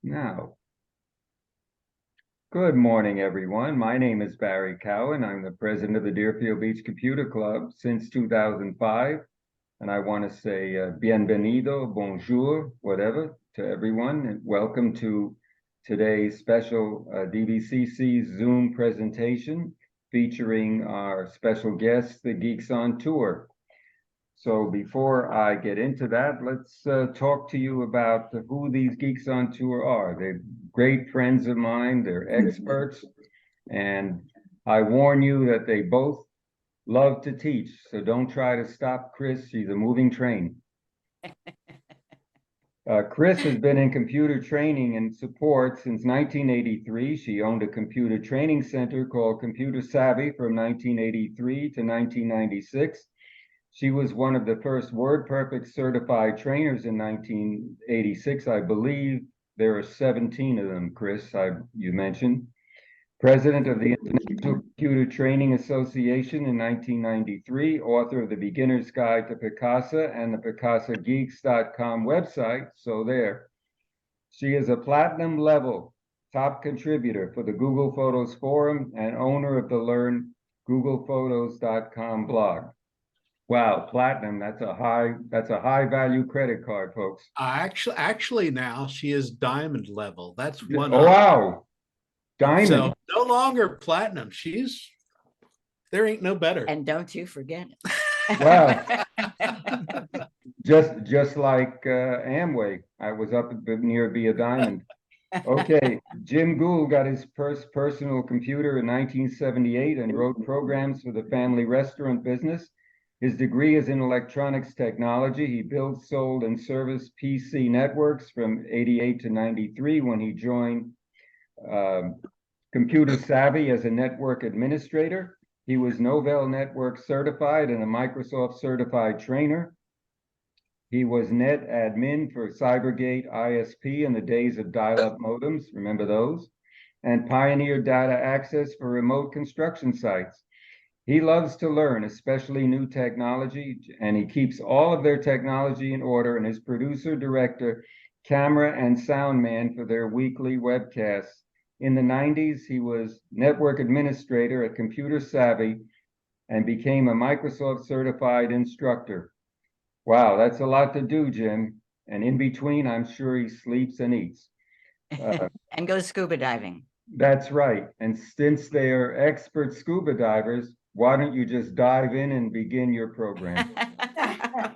Now, good morning, everyone. My name is Barry Cowan. I'm the president of the Deerfield Beach Computer Club since 2005. And I want to say bienvenido, bonjour, whatever, to everyone. And welcome to today's special DVCC Zoom presentation featuring our special guest, the Geeks on Tour. So before I get into that, let's talk to you about who these Geeks on Tour are. They're great friends of mine, they're experts, and I warn you that they both love to teach. So don't try to stop Chris, she's a moving train. Chris has been in computer training and support since 1983. She owned a computer training center called Computer Savvy from 1983 to 1996. She was one of the first WordPerfect certified trainers in 1986. I believe there are 17 of them, Chris, you mentioned. President of the International Computer Training Association in 1993, author of the Beginner's Guide to Picasa and the PicasaGeeks.com website. So there. She is a platinum level top contributor for the Google Photos Forum and owner of the Learn GooglePhotos.com blog. Wow, platinum, that's a high value credit card, folks. Actually now she is diamond level. That's one. Oh, wow. Diamond. So no longer platinum. There ain't no better. And don't you forget it. Wow. just like Amway. I was up near Be a Diamond. Okay, Jim Gould got his first personal computer in 1978 and wrote programs for the family restaurant business. His degree is in electronics technology. He built, sold, and serviced PC networks from 88 to 93 when he joined Computer Savvy as a network administrator. He was Novell Network certified and a Microsoft certified trainer. He was net admin for Cybergate ISP in the days of dial-up modems, remember those? And pioneered data access for remote construction sites. He loves to learn, especially new technology, and he keeps all of their technology in order and is producer, director, camera, and sound man for their weekly webcasts. In the 90s, he was network administrator at Computer Savvy and became a Microsoft certified instructor. Wow, that's a lot to do, Jim. And in between, I'm sure he sleeps and eats. And goes scuba diving. That's right. And since they are expert scuba divers, why don't you just dive in and begin your program?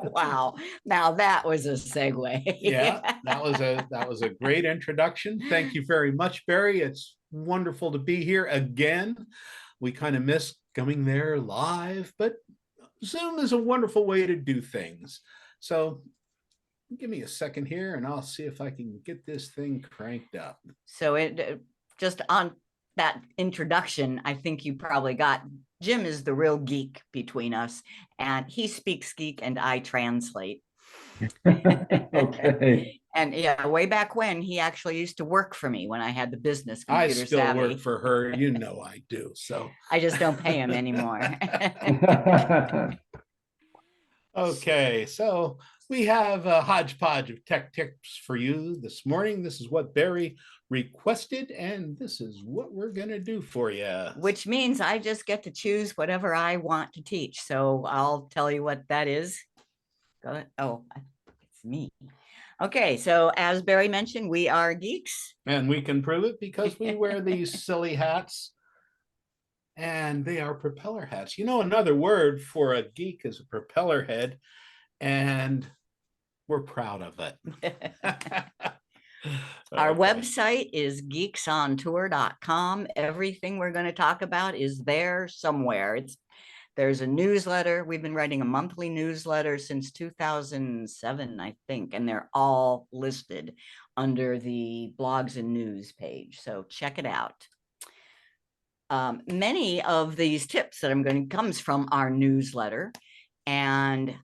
Wow. Now that was a segue. Yeah, that was a great introduction. Thank you very much, Barry. It's wonderful to be here again. We kind of missed coming there live, but Zoom is a wonderful way to do things. So give me a second here and I'll see if I can get this thing cranked up. So just on that introduction, I think you probably got Jim is the real geek between us, and he speaks geek and I translate. Okay. And yeah, way back when he actually used to work for me when I had the business Computer I still Savvy. work for her, you know I do. So I just don't pay him anymore. Okay, so we have a hodgepodge of tech tips for you this morning. This is what Barry requested, and this is what we're going to do for you. Which means I just get to choose whatever I want to teach. So I'll tell you what that is. Go ahead. Oh, it's me. Okay, so as Barry mentioned, we are geeks. And we can prove it because we wear these silly hats. And they are propeller hats. You know, another word for a geek is a propeller head, and we're proud of it. Our website is geeksontour.com. Everything we're going to talk about is there somewhere. There's a newsletter. We've been writing a monthly newsletter since 2007, I think, and they're all listed under the blogs and news page. So check it out. Many of these tips that I'm going to comes from our newsletter, and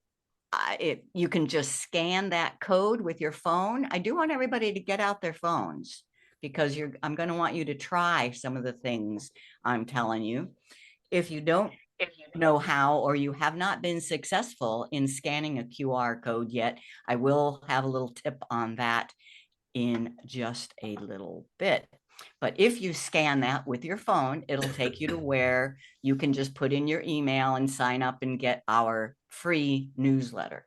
you can just scan that code with your phone. I do want everybody to get out their phones because I'm going to want you to try some of the things I'm telling you. If you don't know how, or you have not been successful in scanning a QR code yet, I will have a little tip on that in just a little bit. But if you scan that with your phone, it'll take you to where you can just put in your email and sign up and get our free newsletter.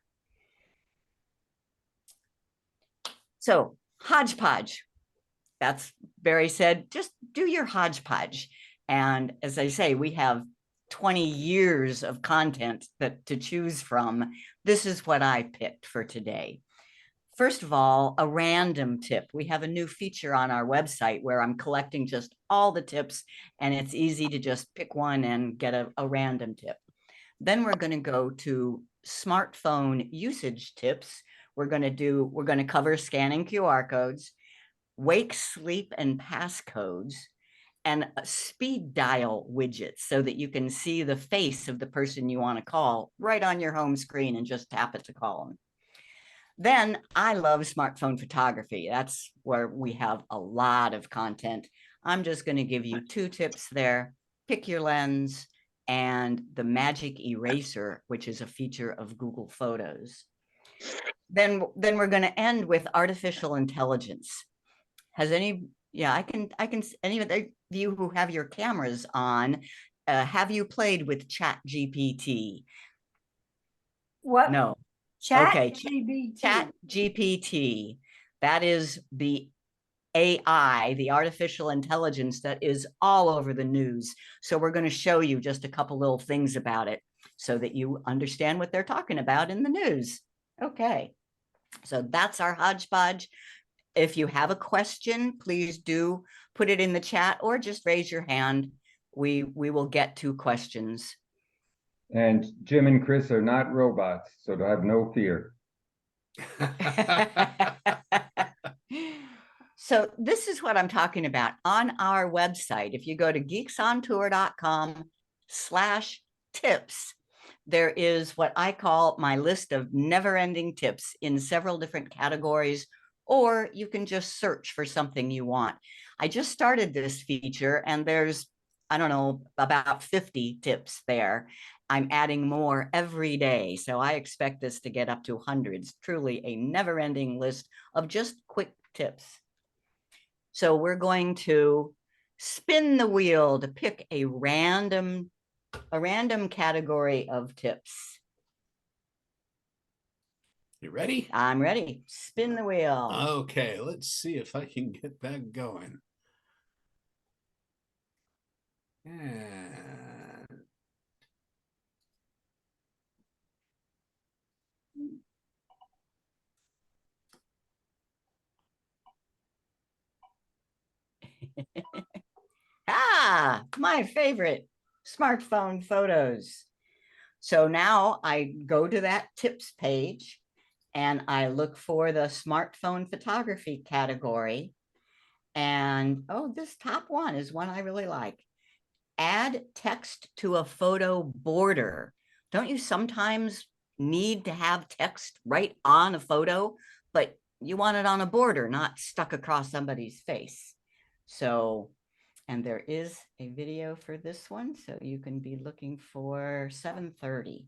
So Hodgepodge, that's Barry said, just do your hodgepodge. And as I say, we have 20 years of content to choose from. This is what I picked for today. First of all, a random tip. We have a new feature on our website where I'm collecting just all the tips, and it's easy to just pick one and get a random tip. Then we're going to go to smartphone usage tips. We're going to cover scanning QR codes, wake, sleep, and passcodes, and speed dial widgets so that you can see the face of the person you want to call right on your home screen and just tap it to call them. Then I love smartphone photography. That's where we have a lot of content. I'm just going to give you 2 tips there. Pick your lens and the magic eraser, which is a feature of Google Photos. Then we're going to end with artificial intelligence. Has any, yeah, I can, any of you who have your cameras on, have you played with Chat GPT? What? No. Chat Okay, GPT. Chat GPT. That is the AI, the artificial intelligence that is all over the news. So we're going to show you just a couple little things about it so that you understand what they're talking about in the news. Okay, so that's our hodgepodge. If you have a question, please do put it in the chat or just raise your hand. We will get to questions. And Jim and Chris are not robots, so have no fear. So this is what I'm talking about on our website. If you go to geeksontour.com/tips, there is what I call my list of never-ending tips in several different categories, or you can just search for something you want. I just started this feature and there's, I don't know, about 50 tips there. I'm adding more every day, so I expect this to get up to hundreds. Truly a never-ending list of just quick tips. So we're going to spin the wheel to pick a random category of tips. You ready? I'm ready. Spin the wheel. Okay, let's see if I can get that going. And My favorite, smartphone photos. So now I go to that tips page and I look for the smartphone photography category. And oh, this top one is one I really like. Add text to a photo border. Don't you sometimes need to have text right on a photo, but you want it on a border, not stuck across somebody's face? So, and there is a video for this one, so you can be looking for 7:30.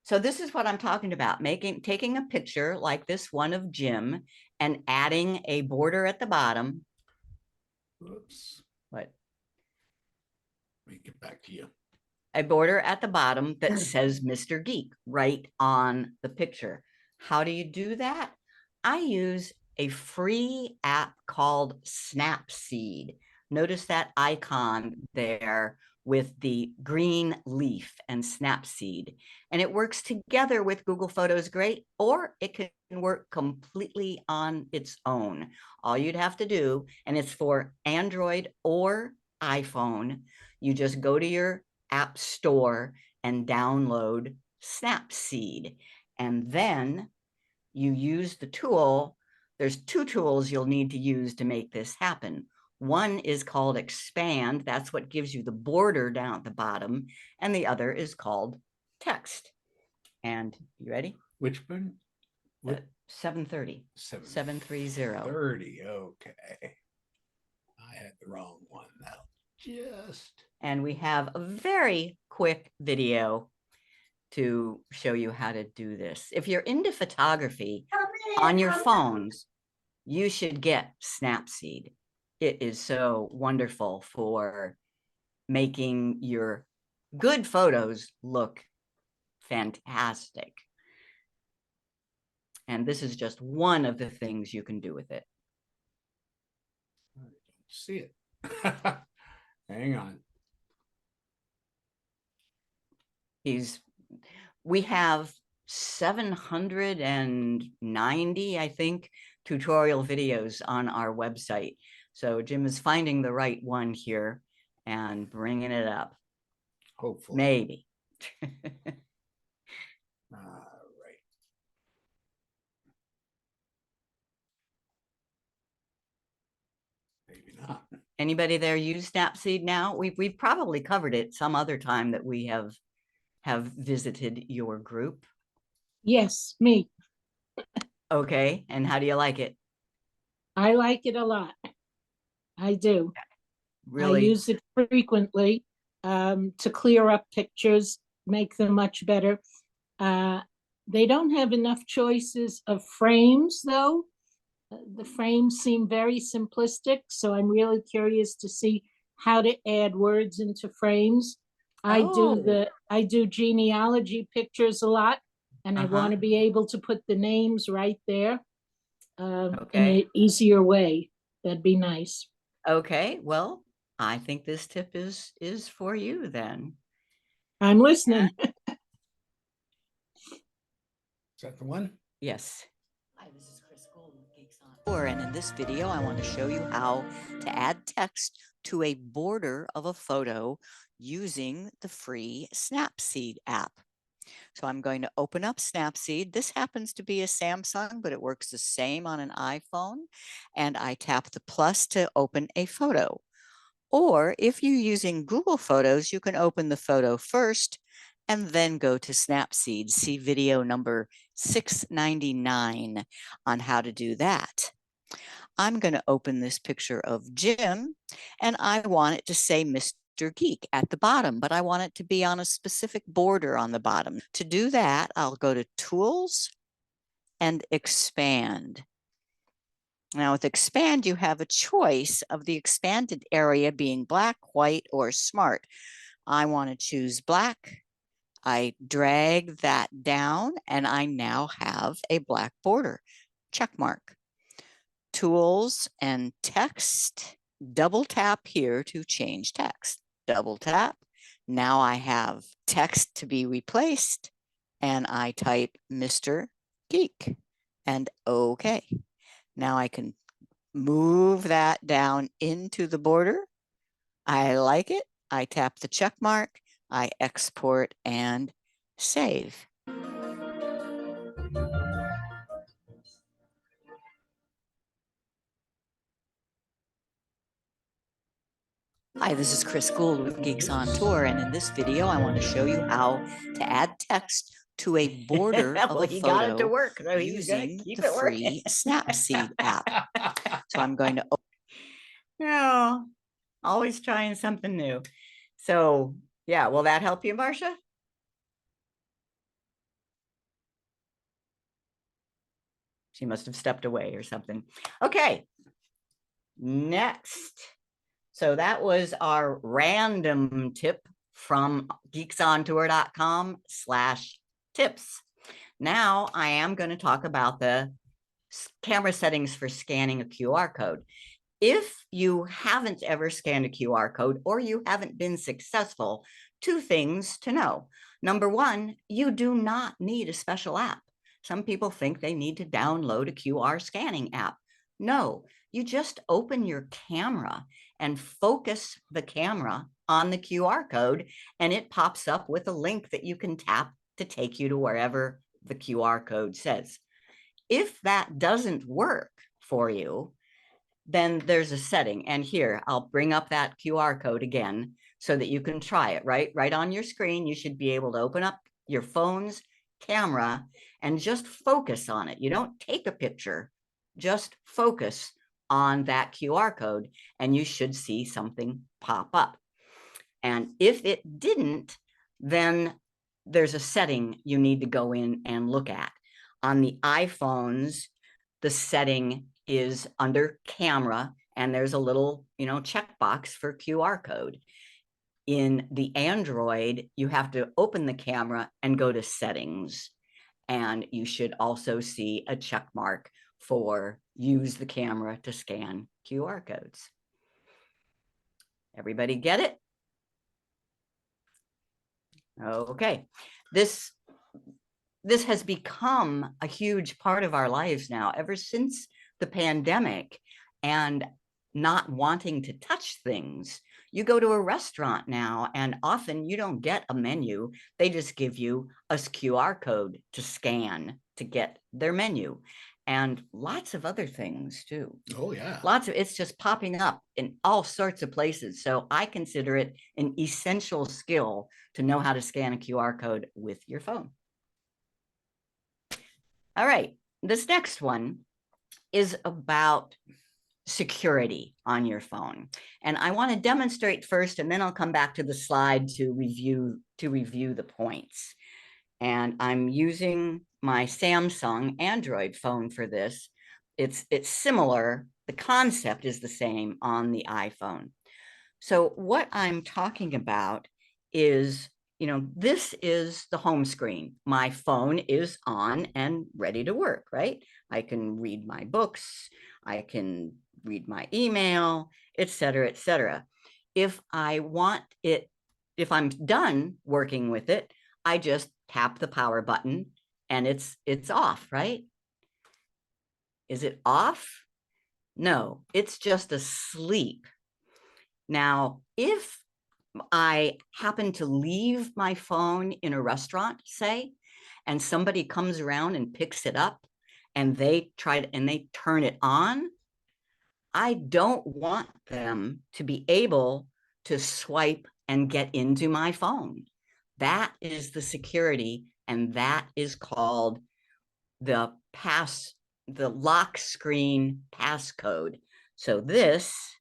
So this is what I'm talking about, taking a picture like this one of Jim and adding a border at the bottom. whoops. What? Let me get back to you. A border at the bottom that says Mr. Geek right on the picture. How do you do that? I use a free app called Snapseed. Notice that icon there with the green leaf and Snapseed. And it works together with Google Photos Great, or it can work completely on its own. All you'd have to do, and it's for Android or iPhone, you just go to your app store and download Snapseed. And then you use the tool. There's 2 tools you'll need to use to make this happen. One is called Expand. That's what gives you the border down at the bottom. And the other is called Text. And you ready? Which one? 7:30. 7:30. 30. Okay. I had the wrong one now. And we have a very quick video to show you how to do this. If you're into photography on your phones, you should get Snapseed. It is so wonderful for making your good photos look fantastic. And this is just one of the things you can do with it. I don't see it. Hang on. We have 790, I think, tutorial videos on our website. So Jim is finding the right one here and bringing it up. Hopefully. Maybe. All right. Maybe not. Anybody there use Snapseed now? We've probably covered it some other time that we have visited your group. Yes, me. Okay, and how do you like it? I like it a lot. I do. Really? I use it frequently to clear up pictures, make them much better. They don't have enough choices of frames, though. The frames seem very simplistic, so I'm really curious to see how to add words into frames. I do genealogy pictures a lot, and I want to be able to put the names right there in an easier way. That'd be nice. Okay, well, I think this tip is for you then. I'm listening. Is that the one? Yes. Hi, this is Chris Gould with Geeks on Tour, and in this video, I want to show you how to add text to a border of a photo using the free Snapseed app. So I'm going to open up Snapseed. This happens to be a Samsung, but it works the same on an iPhone. And I tap the plus to open a photo. Or if you're using Google Photos, you can open the photo first and then go to Snapseed. See video number 699 on how to do that. I'm going to open this picture of Jim, and I want it to say Mr. Geek at the bottom, but I want it to be on a specific border on the bottom. To do that, I'll go to Tools and Expand. Now with Expand, you have a choice of the expanded area being black, white, or smart. I want to choose black. I drag that down, and I now have a black border. Check mark. Tools and Text. Double tap here to change text. Double tap. Now I have text to be replaced, and I type Mr. Geek and OK. Now I can move that down into the border. I like it. I tap the check mark. I export and save. Hi, this is Chris Gould with Geeks on Tour, and in this video, I want to show you how to add text to a border of a photo using the free Snapseed app. So I'm going to no, always trying something new. So yeah, will that help you, Marcia? She must have stepped away or something. Okay, next. So that was our random tip from geeksontour.com/tips. Now I am going to talk about the camera settings for scanning a QR code. If you haven't ever scanned a QR code or you haven't been successful, two things to know. Number one, you do not need a special app. Some people think they need to download a QR scanning app. No, you just open your camera and focus the camera on the QR code, and it pops up with a link that you can tap to take you to wherever the QR code says. If that doesn't work for you, then there's a setting. And here, I'll bring up that QR code again so that you can try it, right on your screen. You should be able to open up your phone's camera and just focus on it. You don't take a picture, just focus on that QR code, and you should see something pop up. And if it didn't, then there's a setting you need to go in and look at. On the iPhones, the setting is under camera, and there's a little, checkbox for QR code. In the Android, you have to open the camera and go to settings. And you should also see a check mark for use the camera to scan QR codes. Everybody get it? Okay. This has become a huge part of our lives now, ever since the pandemic, and not wanting to touch things. You go to a restaurant now, and often you don't get a menu. They just give you a QR code to scan to get their menu, and lots of other things too. Oh, yeah. It's just popping up in all sorts of places. So I consider it an essential skill to know how to scan a QR code with your phone. All right, this next one is about security on your phone. And I want to demonstrate first, and then I'll come back to the slide to review the points. And I'm using my Samsung Android phone for this. It's similar. The concept is the same on the iPhone. So what I'm talking about is, this is the home screen. My phone is on and ready to work, right? I can read my books. I can read my email, et cetera, et cetera. If I'm done working with it, I just tap the power button and it's off, right? Is it off? No, it's just asleep. Now, if I happen to leave my phone in a restaurant, say, and somebody comes around and picks it up and they turn it on, I don't want them to be able to swipe and get into my phone. That is the security, and that is called the lock screen passcode. So this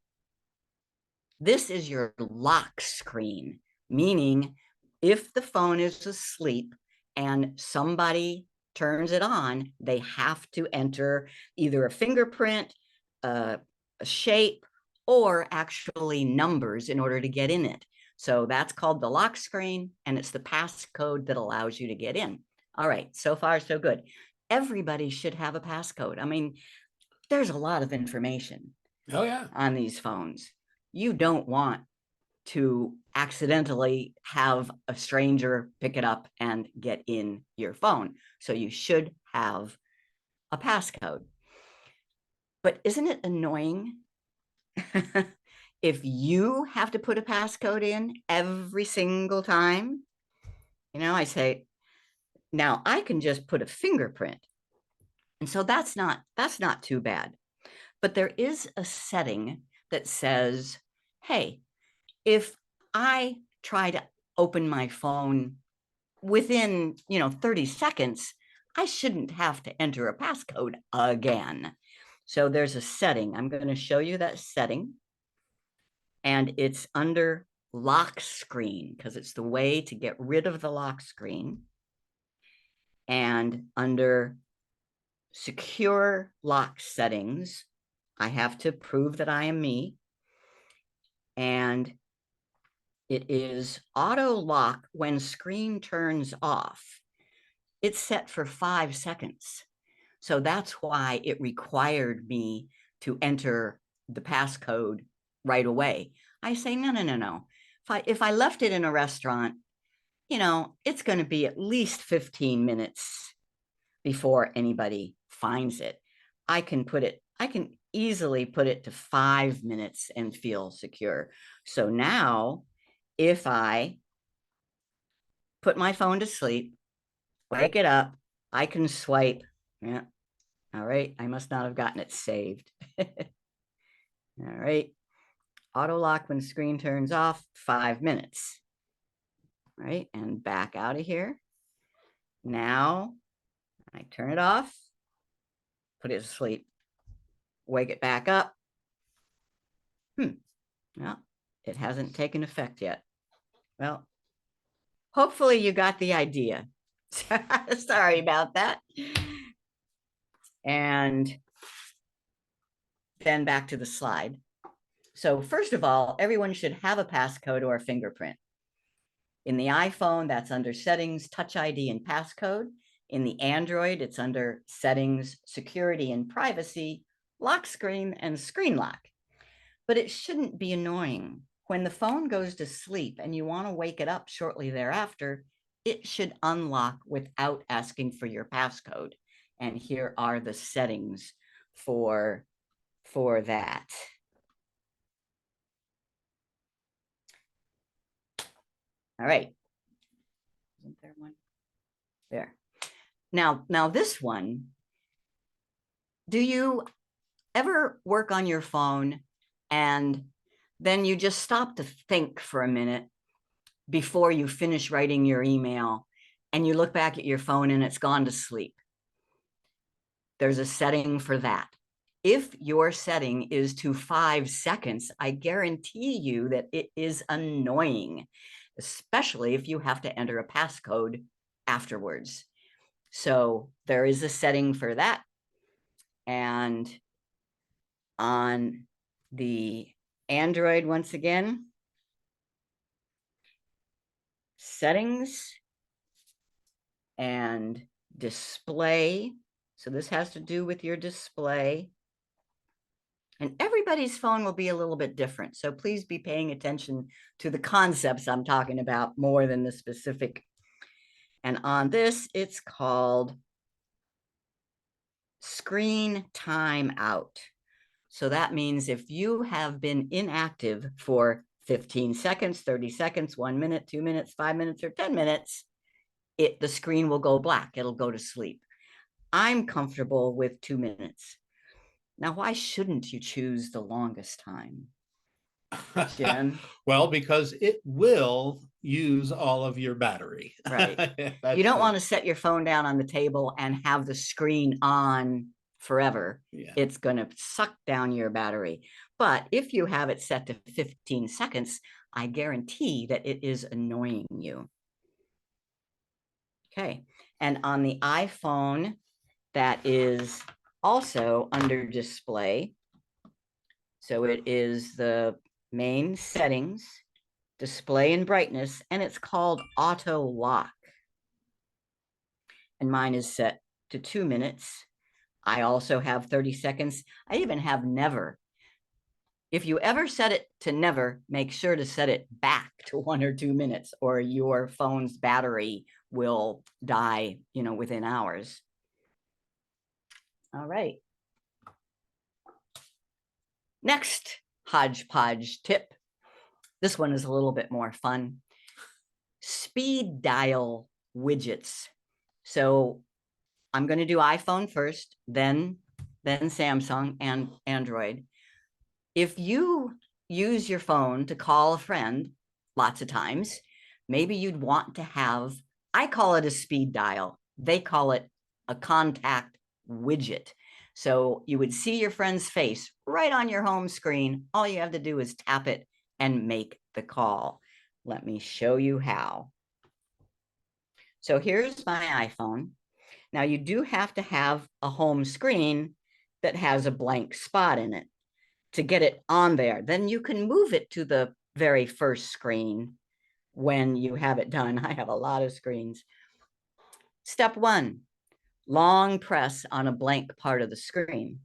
is your lock screen, meaning if the phone is asleep and somebody turns it on, they have to enter either a fingerprint, a shape, or actually numbers in order to get in it. So that's called the lock screen, and it's the passcode that allows you to get in. All right, so far so good. Everybody should have a passcode. I mean, there's a lot of information on these phones. You don't want to accidentally have a stranger pick it up and get in your phone. So you should have a passcode. But isn't it annoying if you have to put a passcode in every single time? I say, now I can just put a fingerprint. And so that's not too bad. But there is a setting that says, hey, if I try to open my phone within, 30 seconds, I shouldn't have to enter a passcode again. So there's a setting. I'm going to show you that setting. And it's under lock screen, because it's the way to get rid of the lock screen. And under secure lock settings, I have to prove that I am me. And it is auto lock when screen turns off. It's set for 5 seconds. So that's why it required me to enter the passcode right away. I say, no. If I left it in a restaurant, it's going to be at least 15 minutes before anybody finds it. I can easily put it to 5 minutes and feel secure. So now, if I put my phone to sleep, wake it up, I can swipe. Yeah. All right. I must not have gotten it saved. All right. Auto lock when screen turns off, 5 minutes. All right. And back out of here. Now I turn it off, put it to sleep, wake it back up. Well, it hasn't taken effect yet. Well, hopefully you got the idea. Sorry about that. And then back to the slide. So first of all, everyone should have a passcode or a fingerprint. In the iPhone, that's under Settings, Touch ID, and Passcode. In the Android, it's under Settings, Security and Privacy, Lock Screen, and Screen Lock. But it shouldn't be annoying. When the phone goes to sleep and you want to wake it up shortly thereafter, it should unlock without asking for your passcode. And here are the settings for that. All right. Isn't there one? There. Now this one, do you ever work on your phone and then you just stop to think for a minute before you finish writing your email and you look back at your phone and it's gone to sleep? There's a setting for that. If your setting is to 5 seconds, I guarantee you that it is annoying, especially if you have to enter a passcode afterwards. So there is a setting for that. And on the Android, once again, settings and display. So this has to do with your display. And everybody's phone will be a little bit different. So please be paying attention to the concepts I'm talking about more than the specific. And on this, it's called screen time out. So that means if you have been inactive for 15 seconds, 30 seconds, 1 minute, 2 minutes, 5 minutes, or 10 minutes, the screen will go black. It'll go to sleep. I'm comfortable with 2 minutes. Now, why shouldn't you choose the longest time, Jen? Well, because it will use all of your battery. Right. You don't want to set your phone down on the table and have the screen on forever. Yeah. It's going to suck down your battery. But if you have it set to 15 seconds, I guarantee that it is annoying you. Okay. And on the iPhone, that is also under display. So it is the main settings, display and brightness, and it's called auto lock. And mine is set to 2 minutes. I also have 30 seconds. I even have never. If you ever set it to never, make sure to set it back to 1 or 2 minutes, or your phone's battery will die, within hours. All right. Next hodgepodge tip. This one is a little bit more fun. Speed dial widgets. So I'm going to do iPhone first, then Samsung and Android. If you use your phone to call a friend lots of times, maybe you'd want to have, I call it a speed dial. They call it a contact widget. So you would see your friend's face right on your home screen. All you have to do is tap it and make the call. Let me show you how. So here's my iPhone. Now you do have to have a home screen that has a blank spot in it to get it on there. Then you can move it to the very first screen when you have it done. I have a lot of screens. Step 1, long press on a blank part of the screen.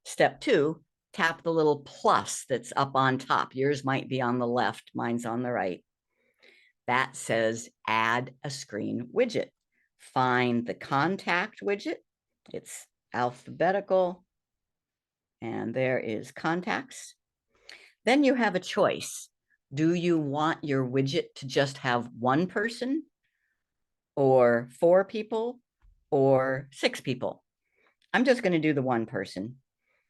Step 2, tap the little plus that's up on top. Yours might be on the left, mine's on the right. That says add a screen widget. Find the contact widget. It's alphabetical. And there is contacts. Then you have a choice. Do you want your widget to just have 1 person, or 4 people, or 6 people? I'm just going to do the 1 person.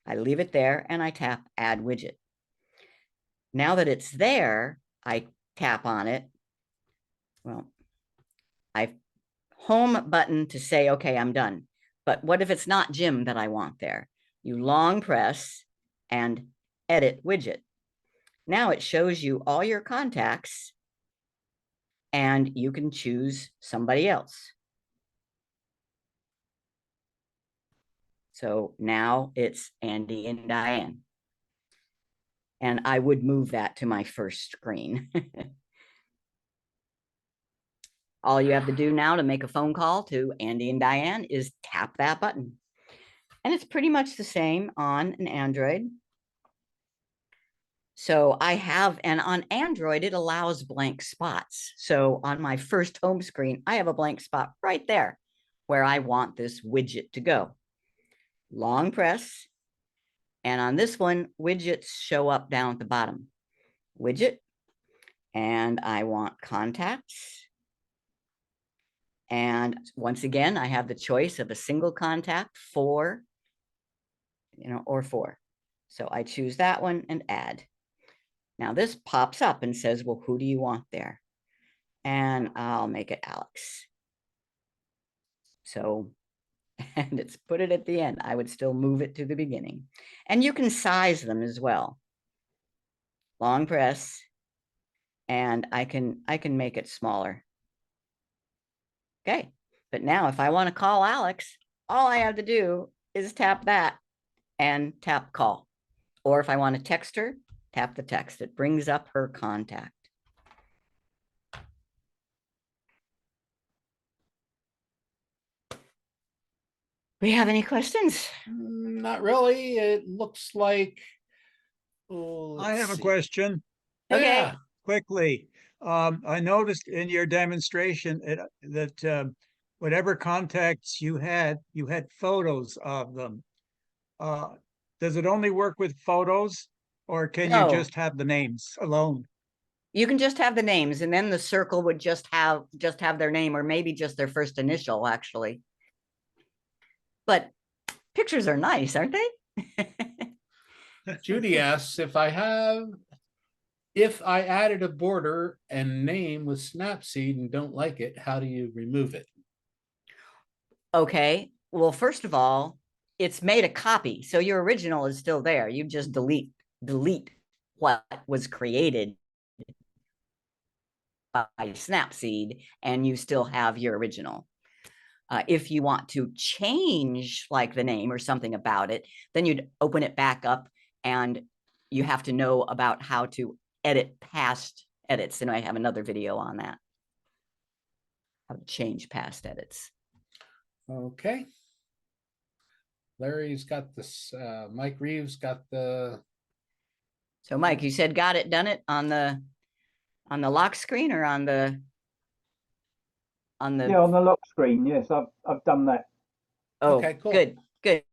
I leave it there and I tap add widget. Now that it's there, I tap on it. Well, I home button to say, okay, I'm done. But what if it's not Jim that I want there? You long press and edit widget. Now it shows you all your contacts and you can choose somebody else. So now it's Andy and Diane. And I would move that to my first screen. All you have to do now to make a phone call to Andy and Diane is tap that button. And it's pretty much the same on an Android. So I have, and on Android, it allows blank spots. So on my first home screen, I have a blank spot right there where I want this widget to go. Long press. And on this one, widgets show up down at the bottom. Widget. And I want contacts. And once again, I have the choice of a single contact, 4, or 4. So I choose that one and add. Now this pops up and says, well, who do you want there? And I'll make it Alex. So, and it's put it at the end. I would still move it to the beginning. And you can size them as well. Long press, and I can make it smaller. Okay, but now if I want to call Alex, all I have to do is tap that and tap call. Or if I want to text her, tap the text. It brings up her contact. We have any questions? Not really. It looks like. I have a question Okay. Yeah. quickly. I noticed in your demonstration that whatever contacts you had photos of them. Does it only work with photos, or can you No. just have the names alone? You can just have the names, and then the circle would just have their name, or maybe just their first initial, actually. But pictures are nice, aren't they? Judy asks if I added a border and name with Snapseed and don't like it, how do you remove it? Okay, well, first of all, it's made a copy, so your original is still there. You just delete what was created by Snapseed, and you still have your original. If you want to change like the name or something about it, then you'd open it back up, and you have to know about how to edit past edits. And I have another video on that, how to change past edits. Okay. Larry's got this, Mike Reeves got the. So Mike, you said got it, done it on the lock screen, or on the Yeah, on the lock screen. Yes, I've done that. Oh, Okay, cool. good.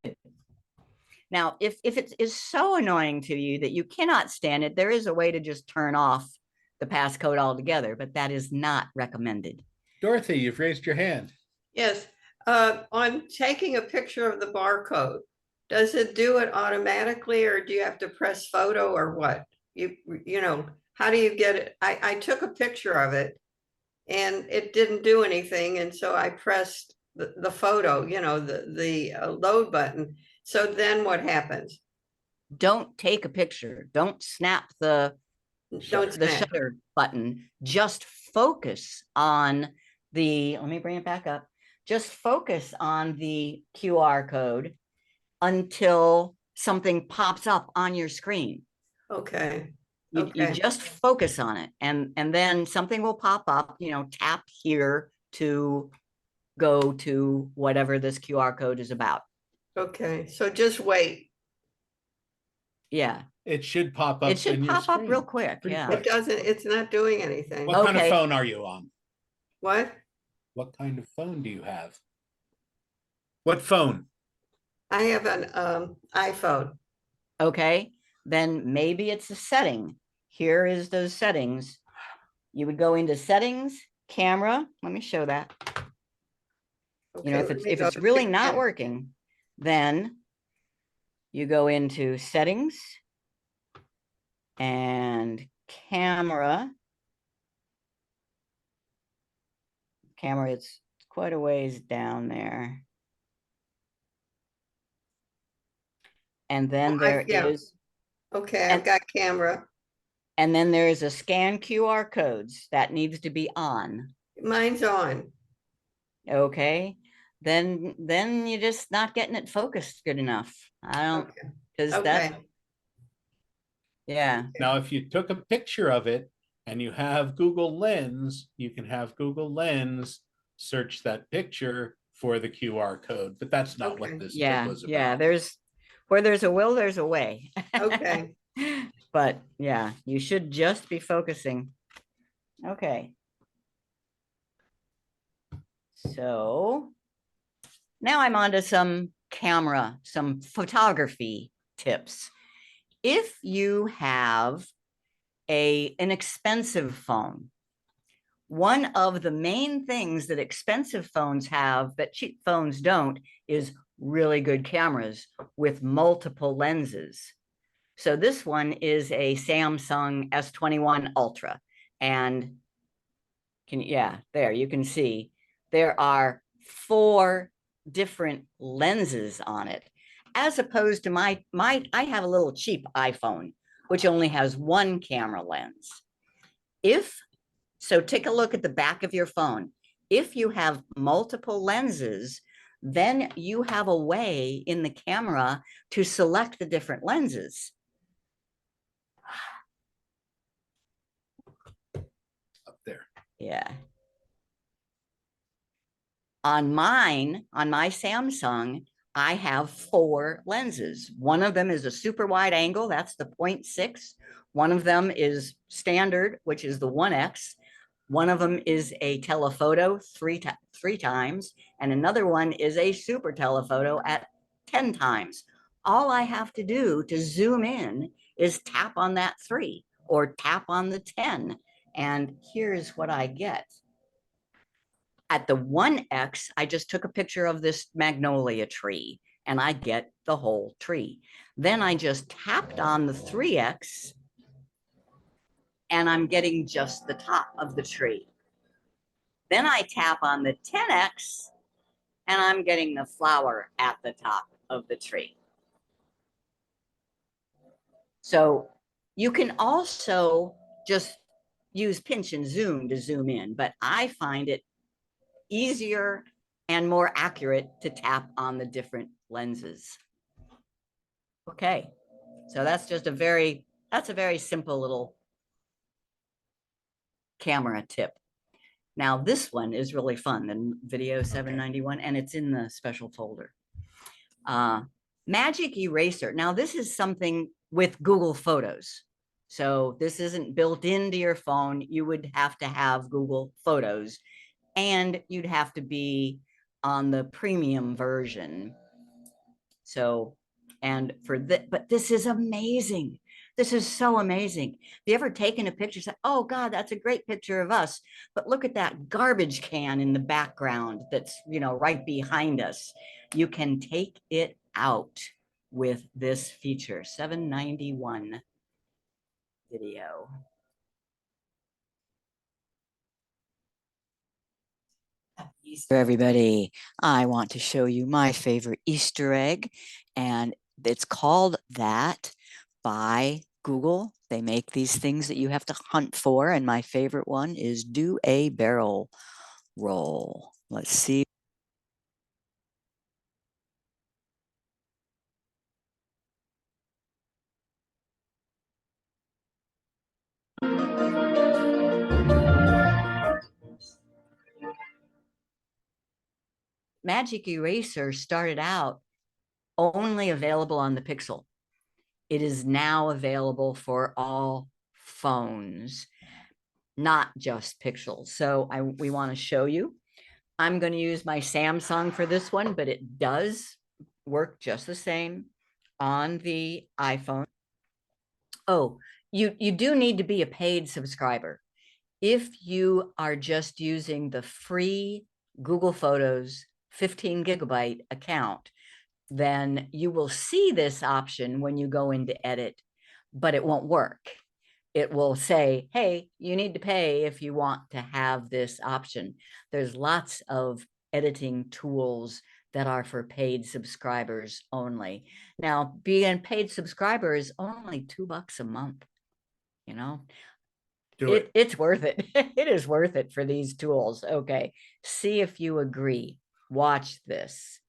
Now, if it is so annoying to you that you cannot stand it, there is a way to just turn off the passcode altogether, but that is not recommended. Dorothy, you've raised your hand. Yes, on taking a picture of the barcode, does it do it automatically, or do you have to press photo, or what? You know, how do you get it? I took a picture of it and it didn't do anything. And so I pressed the photo, the load button. So then what happens? Don't take a picture. Don't snap the shutter button. Just focus on let me bring it back up. Just focus on the QR code until something pops up on your screen. Okay. You just focus on it, and then something will pop up, tap here to go to whatever this QR code is about. Okay, so just wait. Yeah. It should pop up. It should pop up real quick. Pretty Yeah. quick. It doesn't, it's not doing anything. What kind of Okay. phone are you on? What? What kind of phone do you have? What phone? I have an iPhone. Okay. Then maybe it's a setting. Here is those settings. You would go into settings, camera. Let me show that. Okay, if it's really not working, then you go into settings and camera. It's quite a ways down there. And then there is. Okay, I've got camera. And then there is a scan QR codes that needs to be on. Mine's on. Okay. then you're just not getting it focused good enough. I don't, Okay, because okay. that, yeah, Now, if you took a picture of it and you have Google Lens, you can have Google Lens search that picture for the QR code, but that's not what Okay. this tip yeah, was yeah, about. there's, where there's a will, there's a way. Okay. But yeah, you should just be focusing. Okay. So now I'm on to some photography tips. If you have an expensive phone, one of the main things that expensive phones have that cheap phones don't is really good cameras with multiple lenses. So this one is a Samsung S21 Ultra, and there you can see there are 4 different lenses on it, as opposed to I have a little cheap iPhone, which only has 1 camera lens. So take a look at the back of your phone. If you have multiple lenses, then you have a way in the camera to select the different lenses. Up there. Yeah. On my Samsung, I have 4 lenses. One of them is a super wide angle, that's the 0.6. One of them is standard, which is the 1x. One of them is a telephoto three times, and another one is a super telephoto at 10 times. All I have to do to zoom in is tap on that 3 or tap on the 10. And here's what I get. At the 1x, I just took a picture of this magnolia tree and I get the whole tree. Then I just tapped on the 3x and I'm getting just the top of the tree. Then I tap on the 10x and I'm getting the flower at the top of the tree. So you can also just use pinch and zoom to zoom in, but I find it easier and more accurate to tap on the different lenses. Okay, so that's a very simple little camera tip. Now this one is really fun, the video 791, and it's in the special folder. Magic Eraser. Now this is something with Google Photos. So this isn't built into your phone. You would have to have Google Photos and you'd have to be on the premium version. So, and for that, but this is amazing. This is so amazing. Have you ever taken a picture, said, oh God, that's a great picture of us, but look at that garbage can in the background that's, right behind us. You can take it out with this feature, 791 video. Easter, everybody. I want to show you my favorite Easter egg, and it's called that by Google. They make these things that you have to hunt for, and my favorite one is do a barrel roll. Let's see. Magic Eraser started out only available on the Pixel. It is now available for all phones, not just Pixels. So we want to show you. I'm going to use my Samsung for this one, but it does work just the same on the iPhone. Oh, you do need to be a paid subscriber. If you are just using the free Google Photos 15 gigabyte account, then you will see this option when you go into edit, but it won't work. It will say, hey, you need to pay if you want to have this option. There's lots of editing tools that are for paid subscribers only. Now, being paid subscriber is only $2 a month, It's worth it. It is worth it for these tools. Okay, see if you agree. Watch this.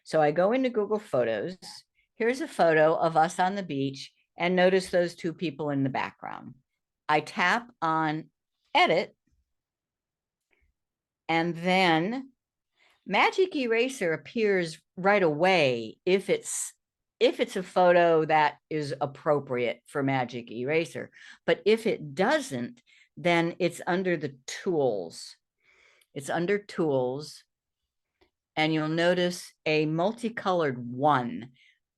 So I go into Google Photos. Here's a photo of us on the beach, and notice those two people in the background. I tap on Edit, and then Magic Eraser appears right away if it's a photo that is appropriate for Magic Eraser. But if it doesn't, then it's under the tools. It's under tools, and you'll notice a multicolored 1.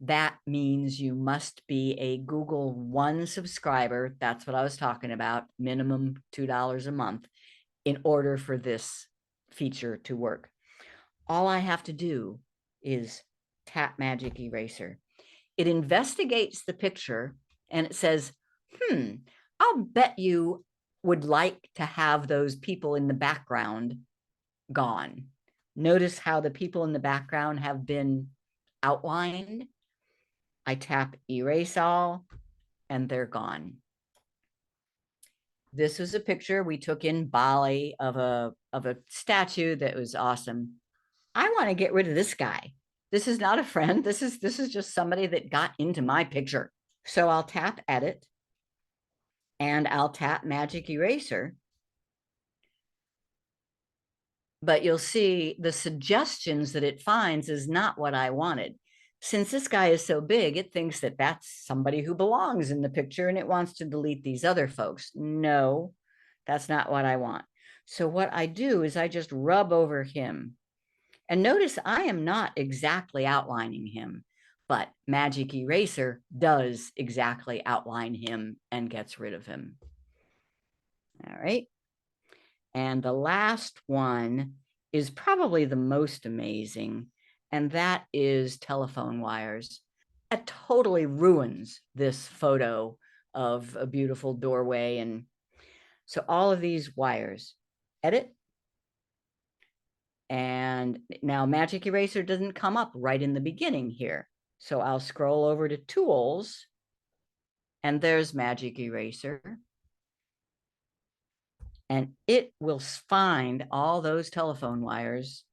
That means you must be a Google One subscriber. That's what I was talking about, minimum $2 a month in order for this feature to work. All I have to do is tap Magic Eraser. It investigates the picture and it says, I'll bet you would like to have those people in the background gone. Notice how the people in the background have been outlined. I tap Erase All, and they're gone. This was a picture we took in Bali of a statue that was awesome. I want to get rid of this guy. This is not a friend. This is just somebody that got into my picture. So I'll tap Edit, and I'll tap Magic Eraser. But you'll see the suggestions that it finds is not what I wanted. Since this guy is so big, it thinks that that's somebody who belongs in the picture and it wants to delete these other folks. No, that's not what I want. So what I do is I just rub over him. And notice I am not exactly outlining him, but Magic Eraser does exactly outline him and gets rid of him. All right. And the last one is probably the most amazing, and that is telephone wires. It totally ruins this photo of a beautiful doorway. And so all of these wires, Edit. And now Magic Eraser doesn't come up right in the beginning here. So I'll scroll over to Tools, and there's Magic Eraser. And it will find all those telephone wires.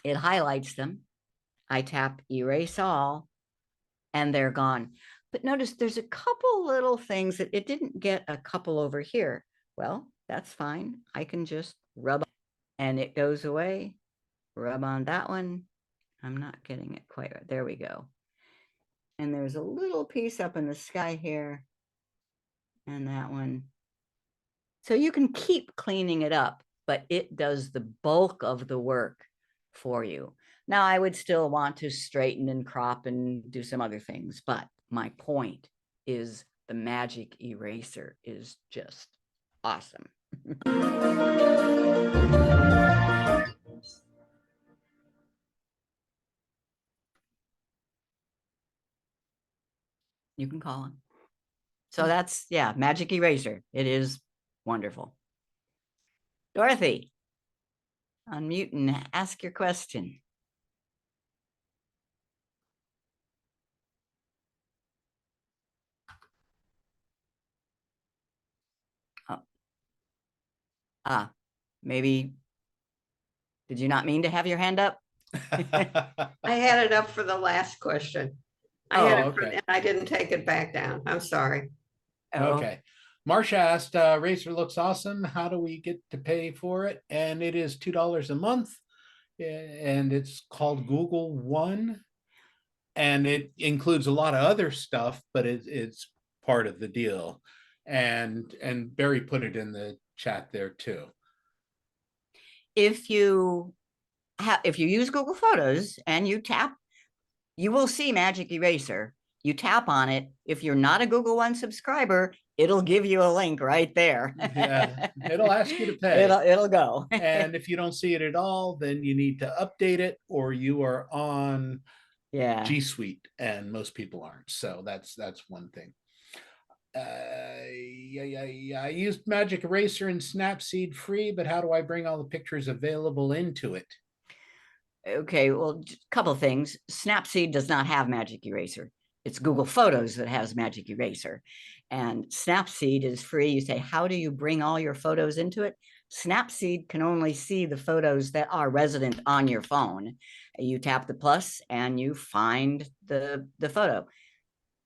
It highlights them. I tap Erase All, and they're gone. But notice there's a couple little things that it didn't get a couple over here. Well, that's fine. I can just rub and it goes away. Rub on that one. I'm not getting it quite right. There we go. And there's a little piece up in the sky here. And that one. So you can keep cleaning it up, but it does the bulk of the work for you. Now, I would still want to straighten and crop and do some other things, but my point is the Magic Eraser is just awesome. You can call him. So that's, yeah, Magic Eraser. It is wonderful. Dorothy, unmute and ask your question. Oh. Maybe, did you not mean to have your hand up? I had it up for the last question. I had it okay. and I didn't take it back down. I'm sorry. Oh, Okay. Marcia asked, Racer looks awesome. How do we get to pay for it? And it is $2 a month. And it's called Google One. And it includes a lot of other stuff, but it's part of the deal. And Barry put it in the chat there too. If you use Google Photos and you tap, you will see Magic Eraser. You tap on it. If you're not a Google One subscriber, it'll give you a link right there. Yeah, it'll ask you to pay. It'll go. And if you don't see it at all, then you need to update it, or you are on G Suite, and most people aren't. So that's one thing. I used Magic Eraser and Snapseed free, but how do I bring all the pictures available into it? Okay, well, a couple of things. Snapseed does not have Magic Eraser. It's Google Photos that has Magic Eraser. And Snapseed is free. You say, how do you bring all your photos into it? Snapseed can only see the photos that are resident on your phone. You tap the plus and you find the photo.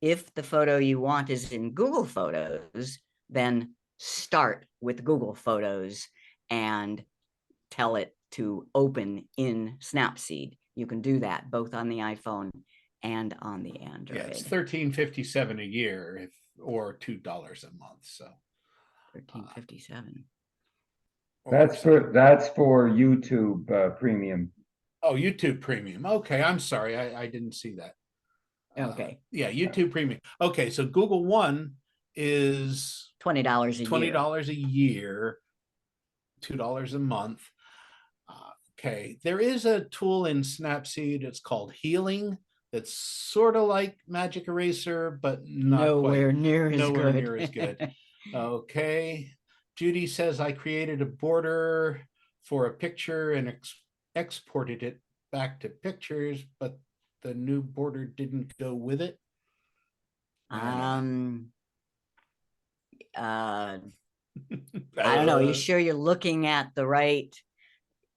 If the photo you want is in Google Photos, then start with Google Photos and tell it to open in Snapseed. You can do that both on the iPhone and on the Android. Yeah, it's $13.57 a year, or $2 a month. So $13.57. That's for YouTube Premium. Oh, YouTube Premium. Okay, I'm sorry, I didn't see that. Okay. Yeah, YouTube Premium. Okay, so Google One is $20 a year. $20 a year, $2 a month. Okay, there is a tool in Snapseed. It's called Healing. It's sort of like Magic Eraser, but not nowhere quite. near as Nowhere good. near as good. Okay. Judy says, I created a border for a picture and exported it back to pictures, but the new border didn't go with it. I don't know. Are you sure you're looking at the right?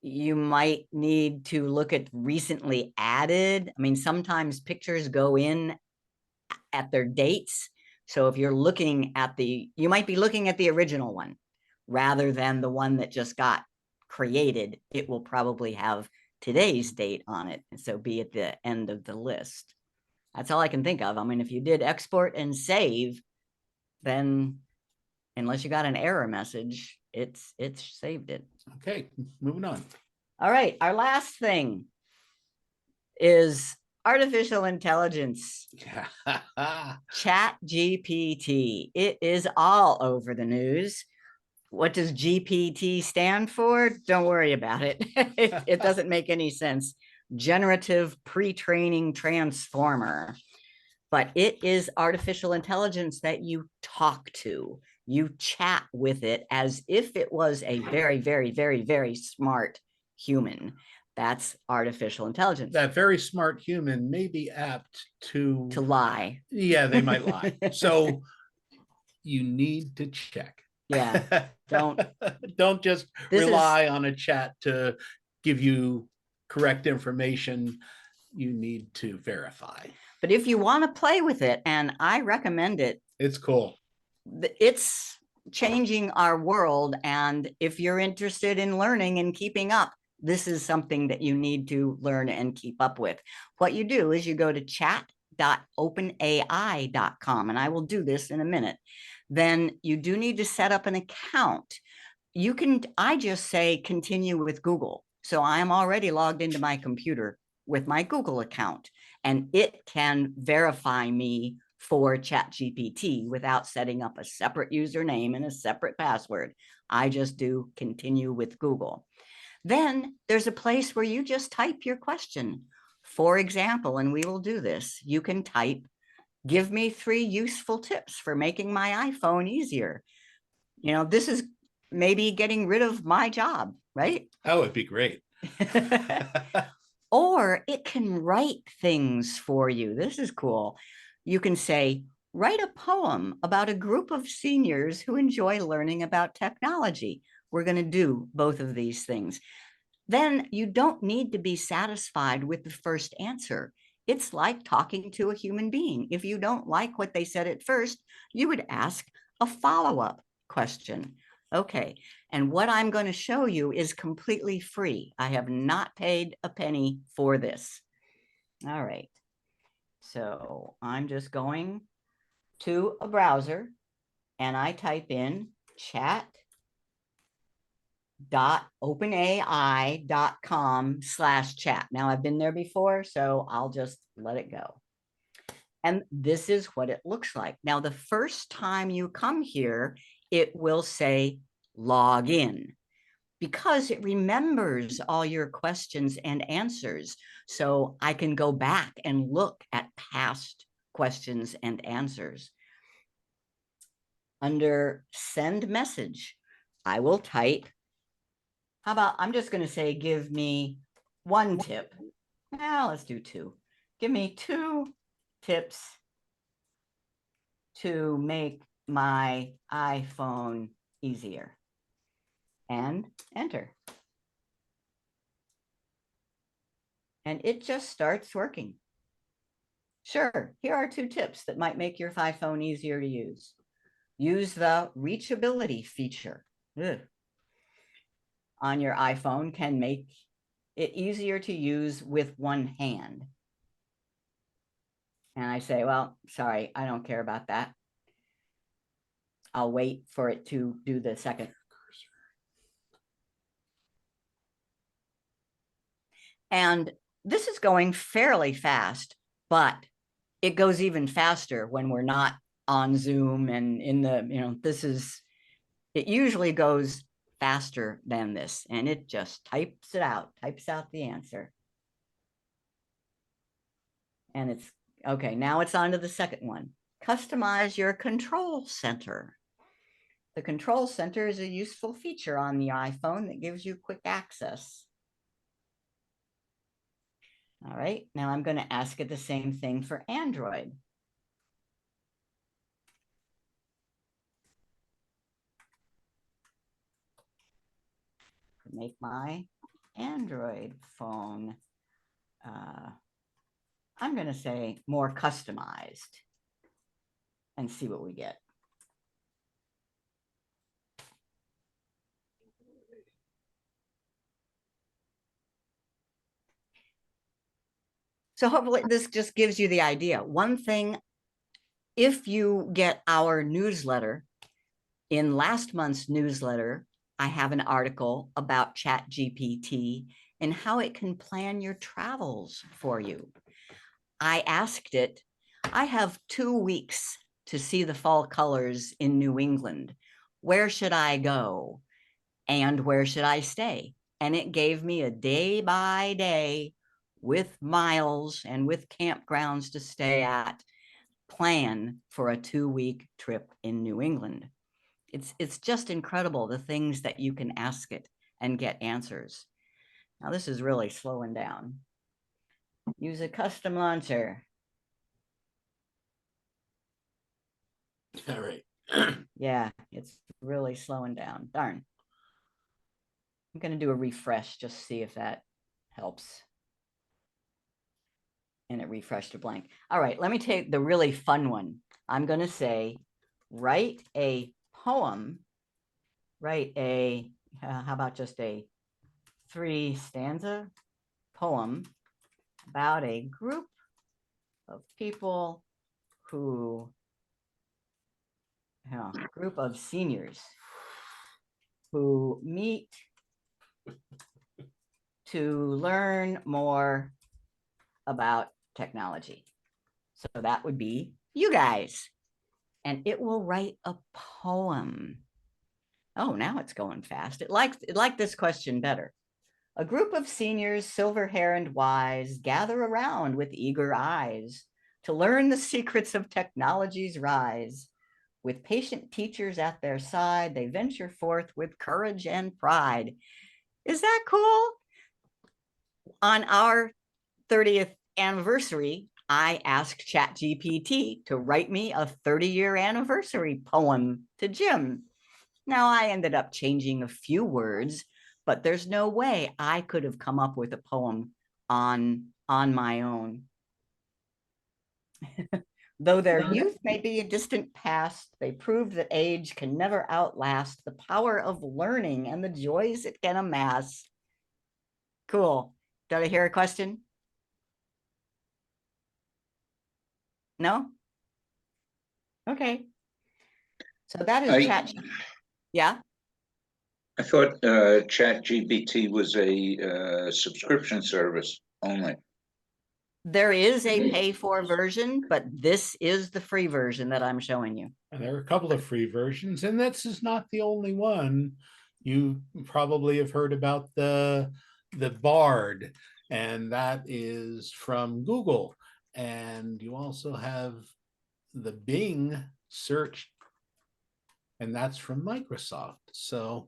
You might need to look at recently added. I mean, sometimes pictures go in at their dates. So if you're looking at you might be looking at the original one rather than the one that just got created. It will probably have today's date on it. And so be at the end of the list. That's all I can think of. I mean, if you did export and save, then unless you got an error message, it's saved it. Okay, moving on. All right, our last thing is artificial intelligence. Chat GPT. It is all over the news. What does GPT stand for? Don't worry about it. It doesn't make any sense. Generative pre-training transformer. But it is artificial intelligence that you talk to. You chat with it as if it was a very, very, very, very smart human. That's artificial intelligence. That very smart human may be apt to lie. Yeah, they might lie. So you need to check. Yeah, don't just rely on a chat to give you correct information. You need to verify. But if you want to play with it, and I recommend it, it's cool. It's changing our world. And if you're interested in learning and keeping up, this is something that you need to learn and keep up with. What you do is you go to chat.openai.com, and I will do this in a minute. Then you do need to set up an account. I just say continue with Google. So I'm already logged into my computer with my Google account, and it can verify me for ChatGPT without setting up a separate username and a separate password. I just do continue with Google. Then there's a place where you just type your question. For example, and we will do this, you can type, give me 3 useful tips for making my iPhone easier. You know, this is maybe getting rid of my job, right? Oh, it'd be great. Or it can write things for you. This is cool. You can say, write a poem about a group of seniors who enjoy learning about technology. We're going to do both of these things. Then you don't need to be satisfied with the first answer. It's like talking to a human being. If you don't like what they said at first, you would ask a follow-up question. Okay, and what I'm going to show you is completely free. I have not paid a penny for this. All right, so I'm just going to a browser and I type in chat.openai.com/chat. Now I've been there before, so I'll just let it go. And this is what it looks like. Now, the first time you come here, it will say log in because it remembers all your questions and answers. So I can go back and look at past questions and answers. Under send message, I will type, how about, I'm just going to say, give me 1 tip. Now let's do 2. Give me 2 tips to make my iPhone easier. and enter. And it just starts working. Sure, here are 2 tips that might make your iPhone easier to use. Use the reachability feature. Ugh. On your iPhone can make it easier to use with one hand. And I say, well, sorry, I don't care about that. I'll wait for it to do the second. And this is going fairly fast, but it goes even faster when we're not on Zoom and in the, it usually goes faster than this, and it just types out the answer. And it's, okay, now it's on to the second one. Customize your control center. The control center is a useful feature on the iPhone that gives you quick access. All right, now I'm going to ask it the same thing for Android. Make my Android phone, I'm going to say more customized, and see what we get. So hopefully this just gives you the idea. One thing, if you get our newsletter, in last month's newsletter, I have an article about ChatGPT and how it can plan your travels for you. I asked it, I have 2 weeks to see the fall colors in New England. Where should I go? And where should I stay? And it gave me a day by day with miles and with campgrounds to stay at plan for a 2-week trip in New England. It's just incredible the things that you can ask it and get answers. Now this is really slowing down. Use a custom launcher. All right. Yeah, it's really slowing down. Darn. I'm going to do a refresh, just see if that helps. And it refreshed to blank. All right, let me take the really fun one. I'm going to say, write a poem, how about just a 3-stanza poem about a group of people who, group of seniors who meet to learn more about technology. So that would be you guys. And it will write a poem. Oh, now it's going fast. It liked this question better. A group of seniors, silver hair and wise, gather around with eager eyes to learn the secrets of technology's rise. With patient teachers at their side, they venture forth with courage and pride. Is that cool? On our 30th anniversary, I asked ChatGPT to write me a 30-year anniversary poem to Jim. Now, I ended up changing a few words, but there's no way I could have come up with a poem on my own. Though their youth may be a distant past, they proved that age can never outlast the power of learning and the joys it can amass. Cool. Did I hear a question? No? Okay. So that is Chat. Yeah. I thought ChatGPT was a subscription service only. There is a pay-for version, but this is the free version that I'm showing you. And there are a couple of free versions, and this is not the only one. You probably have heard about the Bard, and that is from Google. And you also have the Bing search, and that's from Microsoft. So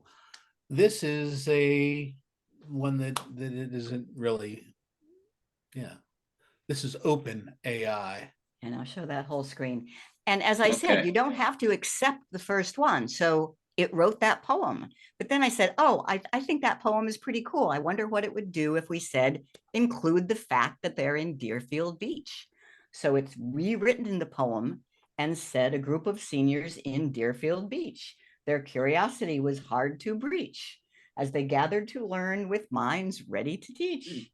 this is a one that it isn't really, this is open AI. And I'll show that whole screen. And as I said, you don't have to accept the first one. So it wrote that poem. But then I said, oh, I think that poem is pretty cool. I wonder what it would do if we said, include the fact that they're in Deerfield Beach. So it's rewritten the poem and said a group of seniors in Deerfield Beach. Their curiosity was hard to breach as they gathered to learn with minds ready to teach.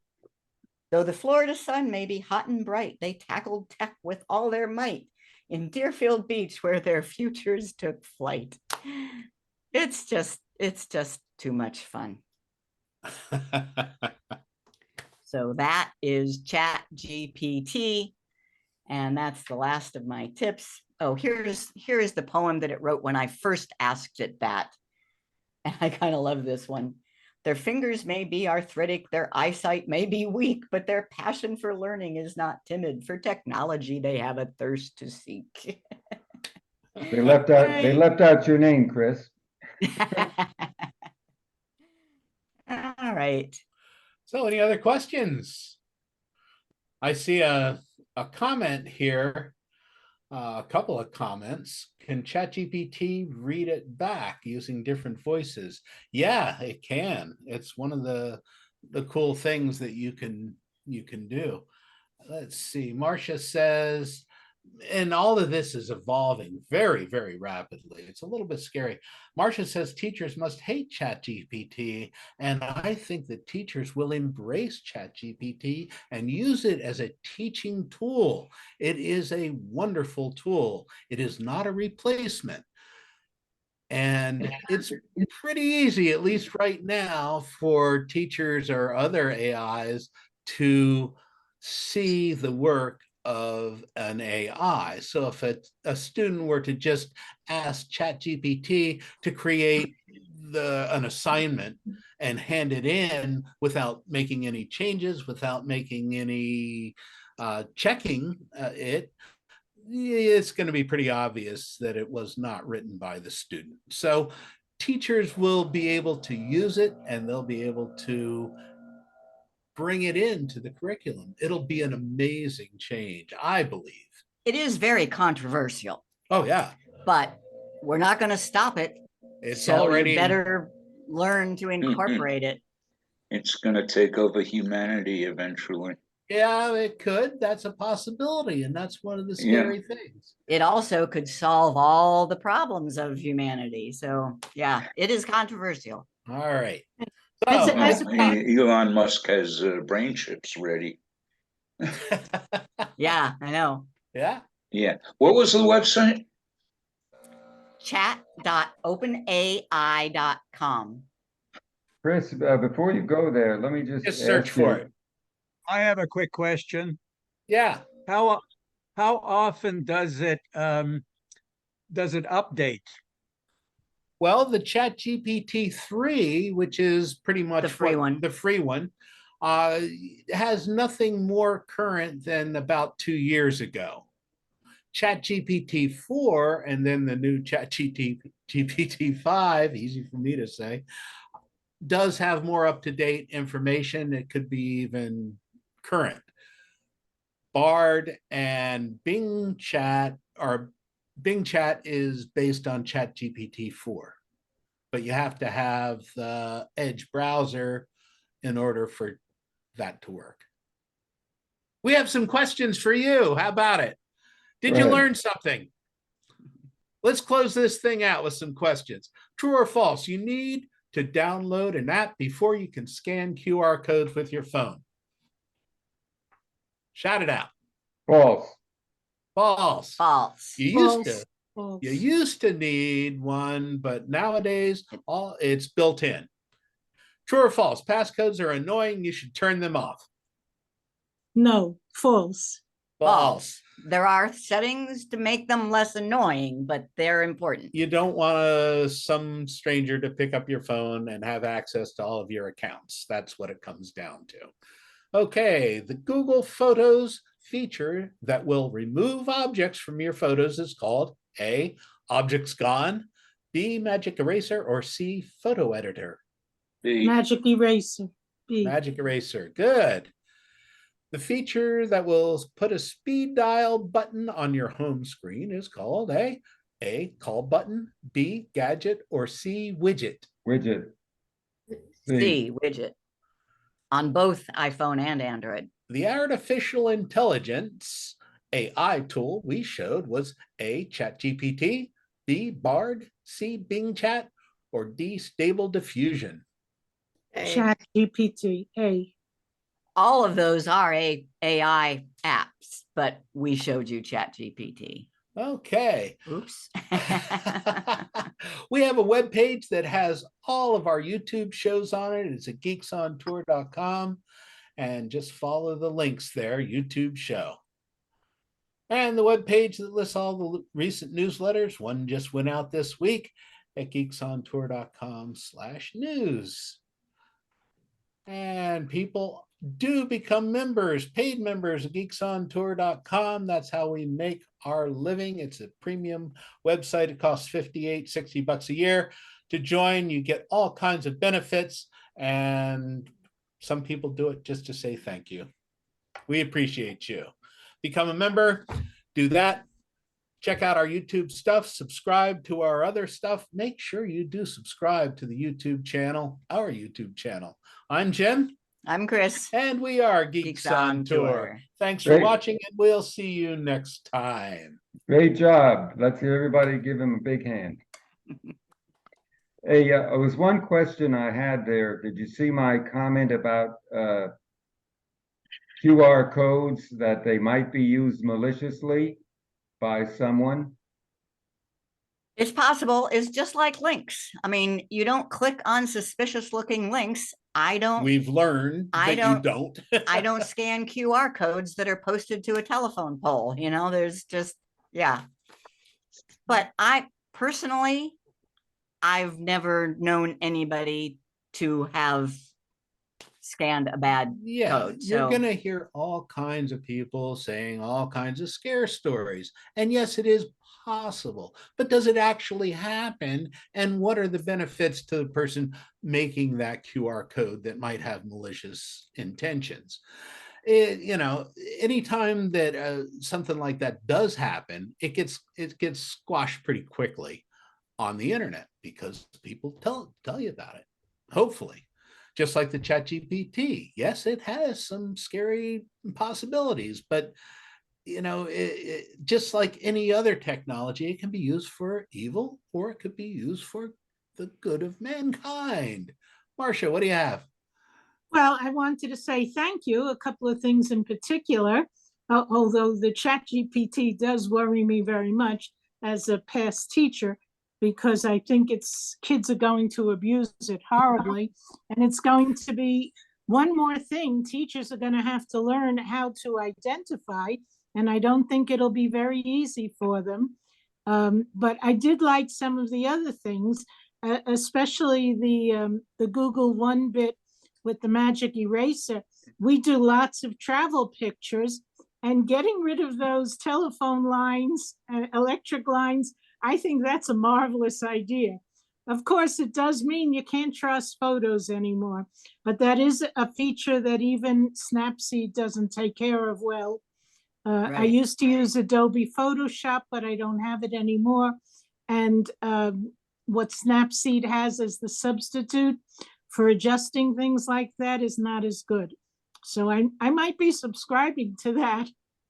Though the Florida sun may be hot and bright, they tackled tech with all their might in Deerfield Beach where their futures took flight. It's just too much fun. So that is Chat GPT, and that's the last of my tips. Oh, here is the poem that it wrote when I first asked it that. And I kind of love this one. Their fingers may be arthritic, their eyesight may be weak, but their passion for learning is not timid. For technology, they have a thirst to seek. They left out your name, Chris. All right. So any other questions? I see a comment here, a couple of comments. Can ChatGPT read it back using different voices? Yeah, it can. It's one of the cool things that you can do. Let's see. Marcia says, and all of this is evolving very, very rapidly. It's a little bit scary. Marcia says teachers must hate ChatGPT, and I think that teachers will embrace ChatGPT and use it as a teaching tool. It is a wonderful tool. It is not a replacement. And it's pretty easy, at least right now, for teachers or other AIs to see the work of an AI. So if a student were to just ask ChatGPT to create an assignment and hand it in without making any changes, without making any checking it's going to be pretty obvious that it was not written by the student. So teachers will be able to use it and they'll be able to bring it into the curriculum. It'll be an amazing change, I believe. It is very controversial. Oh, yeah. But we're not going to stop it. It's so already you better learn to incorporate it. It's going to take over humanity eventually. Yeah, it could. That's a possibility. And that's one of the scary things. It also could solve all the problems of humanity. So, yeah, it is controversial. All right. As Elon Musk has brain chips ready. Yeah, I know. Yeah. Yeah. What was the website? Chat.openai.com. Chris, before you go there, let me just search for it. I have a quick question. Yeah. How often does it update? Well, the ChatGPT 3, which is pretty much the free one, has nothing more current than about 2 years ago. ChatGPT 4 and then the new ChatGPT 5, easy for me to say, does have more up-to-date information. It could be even current. Bard and Bing Chat is based on ChatGPT 4, but you have to have the Edge browser in order for that to work. We have some questions for you. How about it? Did you learn something? Let's close this thing out with some questions. True or false? You need to download an app before you can scan QR codes with your phone. Shout it out. False. False. False. You used to need one, but nowadays it's built in. True or false? Passcodes are annoying. You should turn them off. No, false. False. There are settings to make them less annoying, but they're important. You don't want some stranger to pick up your phone and have access to all of your accounts. That's what it comes down to. Okay, the Google Photos feature that will remove objects from your photos is called A, Objects Gone, B, Magic Eraser, or C, Photo Editor. B. Magic Eraser. B. Magic Eraser, good. The feature that will put a speed dial button on your home screen is called A, A, call button, B, gadget, or C, widget? Widget. C, widget. On both iPhone and Android. The artificial intelligence AI tool we showed was A, ChatGPT, B, Bard, C, Bing Chat, or D, Stable Diffusion. Chat GPT, A. All of those are AI apps, but we showed you Chat GPT. Okay. Oops. We have a web page that has all of our YouTube shows on it. It's at geeksontour.com, and just follow the links there, YouTube show. And the web page that lists all the recent newsletters. One just went out this week at geeksontour.com/news. And people do become members, paid members of geeksontour.com. That's how we make our living. It's a premium website. It costs $58-$60 a year to join. You get all kinds of benefits, and some people do it just to say thank you. We appreciate you. Become a member, do that. Check out our YouTube stuff, subscribe to our other stuff. Make sure you do subscribe to the YouTube channel, our YouTube channel. I'm Jim. I'm Chris. And we are Geeks on Tour. Thanks for Great. watching, and we'll see you next time. Great job. Let's everybody give him a big hand. Hey, it was one question I had there. Did you see my comment about QR codes that they might be used maliciously by someone? It's possible. It's just like links. I mean, you don't click on suspicious looking links. We've learned that you don't. I don't scan QR codes that are posted to a telephone pole. You know, there's just, yeah. But I personally, I've never known anybody to have scanned a bad code. You're going to hear all kinds of people saying all kinds of scare stories. And yes, it is possible, but does it actually happen? And what are the benefits to the person making that QR code that might have malicious intentions? Anytime that something like that does happen, it gets squashed pretty quickly on the internet because people tell you about it. Hopefully, just like the ChatGPT. Yes, it has some scary possibilities, but just like any other technology, it can be used for evil or it could be used for the good of mankind. Marcia, what do you have? Well, I wanted to say thank you. A couple of things in particular, although the Chat GPT does worry me very much as a past teacher, because I think kids are going to abuse it horribly. And it's going to be one more thing teachers are going to have to learn how to identify. And I don't think it'll be very easy for them. But I did like some of the other things, especially the Google One Bit with the magic eraser. We do lots of travel pictures, and getting rid of those telephone lines, electric lines, I think that's a marvelous idea. Of course, it does mean you can't trust photos anymore, but that is a feature that even Snapseed doesn't take care of well. I used to use Adobe Photoshop, but I don't have it anymore. And what Snapseed has as the substitute for adjusting things like that is not as good. So I might be subscribing to that.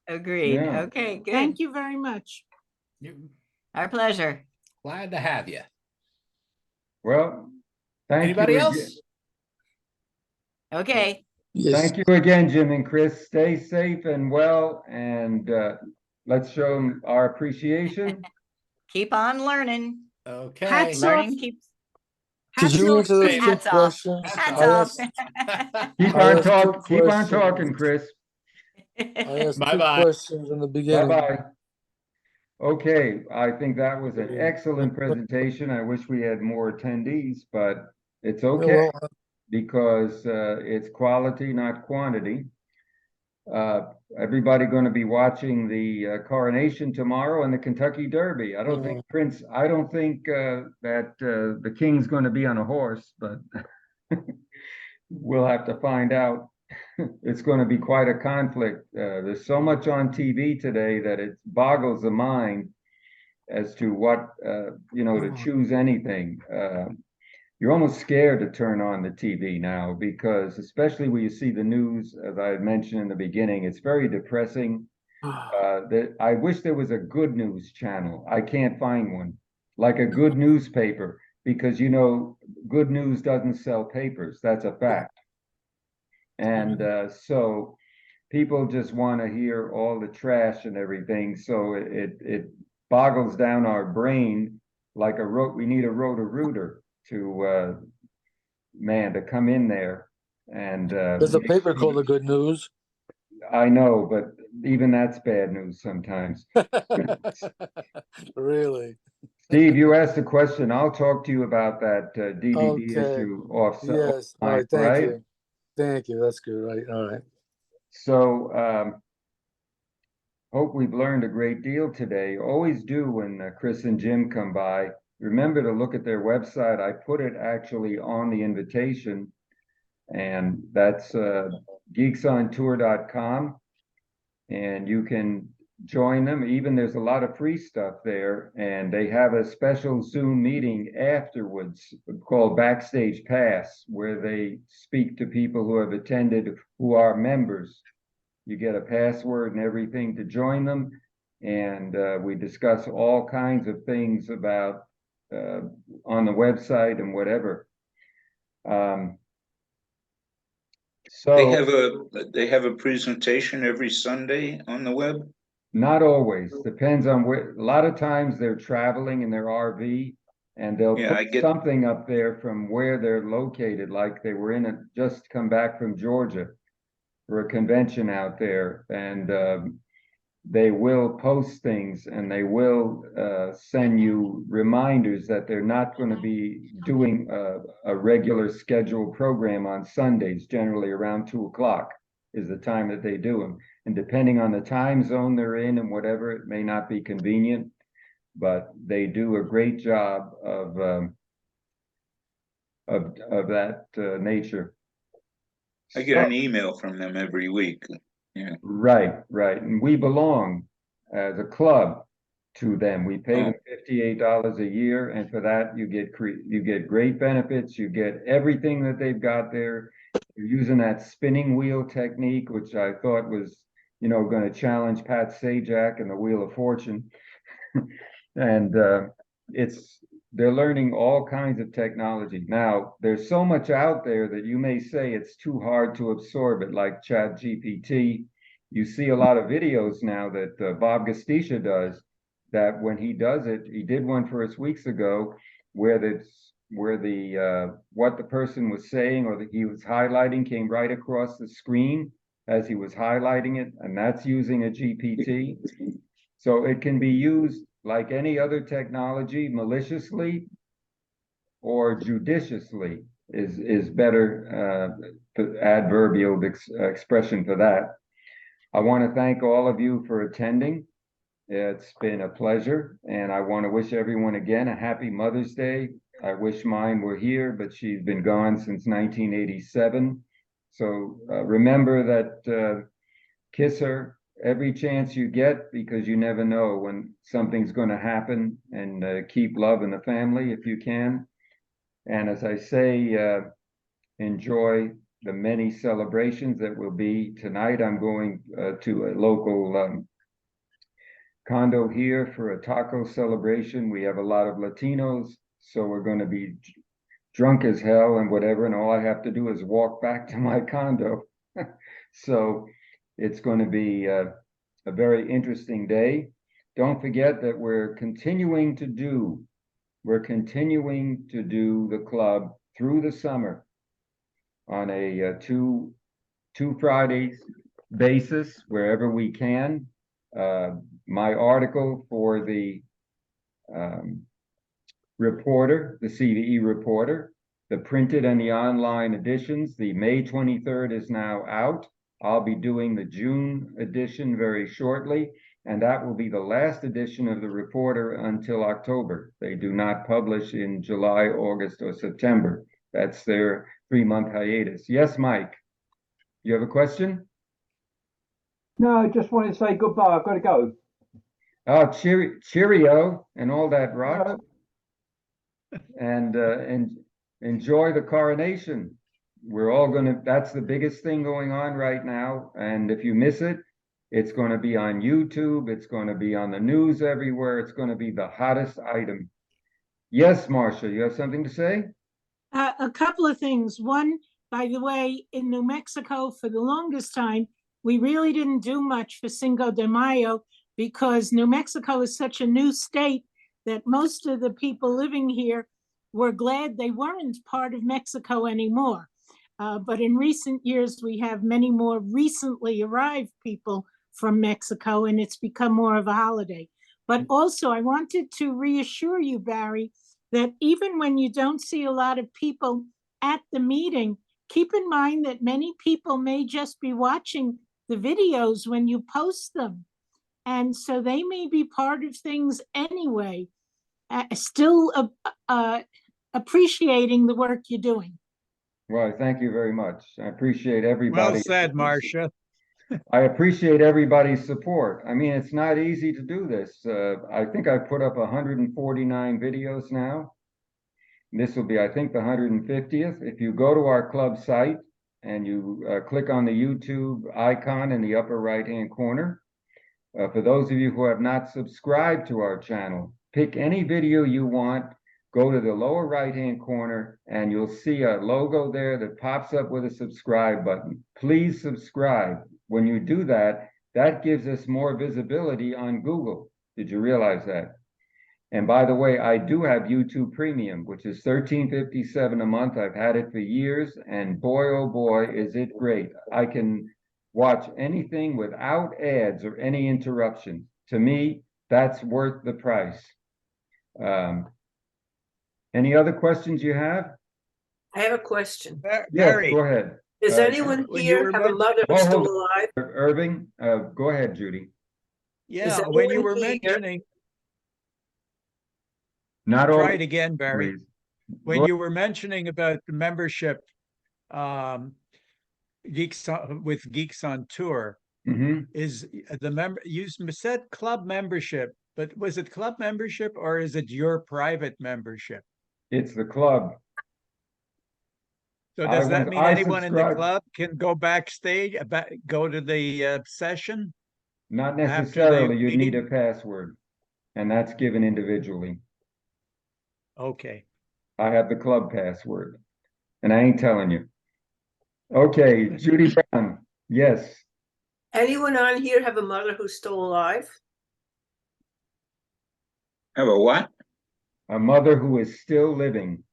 Agreed. Yeah. Okay, good. Thank you very much. Our pleasure. Glad to have you. Well, thank Anybody you else? again. Okay. Yes. Thank you again, Jim and Chris. Stay safe and well, and let's show them our appreciation. Keep on learning. Okay. Hats Learning off. keeps Did you answer those two hats off. questions? Hats I off. asked, Keep I on asked talking. two Keep on talking, questions. Chris. I asked two Bye-bye. questions in the beginning. Bye-bye. Okay, I think that was an excellent presentation. I wish we had more attendees, but it's okay well, because it's quality, not quantity. Everybody going to be watching the coronation tomorrow and the Kentucky Derby. I don't think that the king's going to be on a horse, but we'll have to find out. It's going to be quite a conflict. There's so much on TV today that it boggles the mind. as to what, to choose anything. You're almost scared to turn on the TV now because, especially when you see the news, as I had mentioned in the beginning, it's very depressing. I wish there was a good news channel. I can't find one, like a good newspaper, because good news doesn't sell papers. That's a fact. And so people just want to hear all the trash and everything. So it boggles down our brain like we need a roto-rooter to come in there and There's a paper called The Good News. I know, but even that's bad news sometimes. Really? Steve, you asked a question. I'll talk to you about that DVD Okay. issue off. Yes. All right. Thank you. Thank you. That's good. Right. All right. So hope we've learned a great deal today. Always do when Chris and Jim come by. Remember to look at their website. I put it actually on the invitation, and that's geeksontour.com, and you can join them. Even there's a lot of free stuff there, and they have a special Zoom meeting afterwards called Backstage Pass, where they speak to people who have attended who are members. You get a password and everything to join them, and we discuss all kinds of things about on the website and whatever. So they have a presentation every Sunday on the web. Not always. Depends on where. A lot of times they're traveling in their RV, and they'll put something up there from where they're located, like they were just come back from Georgia for a convention out there, and they will post things, and they will send you reminders that they're not going to be doing a regular scheduled program on Sundays. Generally around 2:00 is the time that they do them, and depending on the time zone they're in and whatever, it may not be convenient, but they do a great job of that nature. I get an email from them every week. Yeah. Right. And we belong as a club to them. We pay them $58 a year, and for that you get great benefits. You get everything that they've got there. You're using that spinning wheel technique, which I thought was, going to challenge Pat Sajak and the Wheel of Fortune. And they're learning all kinds of technology. Now, there's so much out there that you may say it's too hard to absorb it, like ChatGPT. You see a lot of videos now that Bob Gastisha does, that when he does it, he did one for us weeks ago, where what the person was saying or that he was highlighting came right across the screen as he was highlighting it, and that's using a GPT. So it can be used like any other technology, maliciously or judiciously is better adverbial expression for that. I want to thank all of you for attending. It's been a pleasure, and I want to wish everyone again a happy Mother's Day. I wish mine were here, but she's been gone since 1987. So remember that, kiss her every chance you get, because you never know when something's going to happen, and keep love in the family if you can. And as I say, enjoy the many celebrations that will be tonight. I'm going to a local condo here for a taco celebration. We have a lot of Latinos, so we're going to be drunk as hell and whatever, and all I have to do is walk back to my condo. So it's going to be a very interesting day. Don't forget that we're continuing to do the club through the summer on a two Fridays basis wherever we can. My article for the Reporter, the CVE Reporter, the printed and the online editions, the May 23rd is now out. I'll be doing the June edition very shortly, and that will be the last edition of the Reporter until October. They do not publish in July, August, or September. That's their 3-month hiatus. Yes, Mike, you have a question? No, I just wanted to say goodbye. I've got to go. Cheerio and all that rot. And enjoy the coronation. We're all that's the biggest thing going on right now. And if you miss it, it's going to be on YouTube. It's going to be on the news everywhere. It's going to be the hottest item. Yes, Marcia, you have something to say? A couple of things. One, by the way, in New Mexico, for the longest time, we really didn't do much for Cinco de Mayo because New Mexico is such a new state that most of the people living here were glad they weren't part of Mexico anymore. But in recent years, we have many more recently arrived people from Mexico, and it's become more of a holiday. But also, I wanted to reassure you, Barry, that even when you don't see a lot of people at the meeting, keep in mind that many people may just be watching the videos when you post them. And so they may be part of things anyway, still appreciating the work you're doing. Well, thank you very much. I appreciate everybody. Well said, Marcia. I appreciate everybody's support. I mean, it's not easy to do this. I think I put up 149 videos now. This will be, I think, the 150th. If you go to our club site and you click on the YouTube icon in the upper right-hand corner, for those of you who have not subscribed to our channel, pick any video you want, go to the lower right-hand corner, and you'll see a logo there that pops up with a subscribe button. Please subscribe. When you do that, that gives us more visibility on Google. Did you realize that? And by the way, I do have YouTube Premium, which is $13.57 a month. I've had it for years, and boy, oh boy, is it great. I can watch anything without ads or any interruptions. To me, that's worth the price. Any other questions you have? I have a question. Yes, Barry, go ahead. Does anyone when you here were have a men- mother who's Oh, still hold alive? Irving, go ahead, Judy. yeah, when you anyone were here- mentioning, Not all. try it again, Barry. please. When Go- you were mentioning about the membership, with Geeks on Tour, Mhm. is the you said club membership, but was it club membership or is it your private membership? It's the club. So does that mean anyone in the subscribe. club can go backstage, go to the session? Not after the necessarily, you need a meeting? password, and that's given individually. Okay. I have the club password, and I ain't telling you. Okay, Judy Brown, yes. Anyone on here have a mother who's still alive? Have a what? A mother who is still living.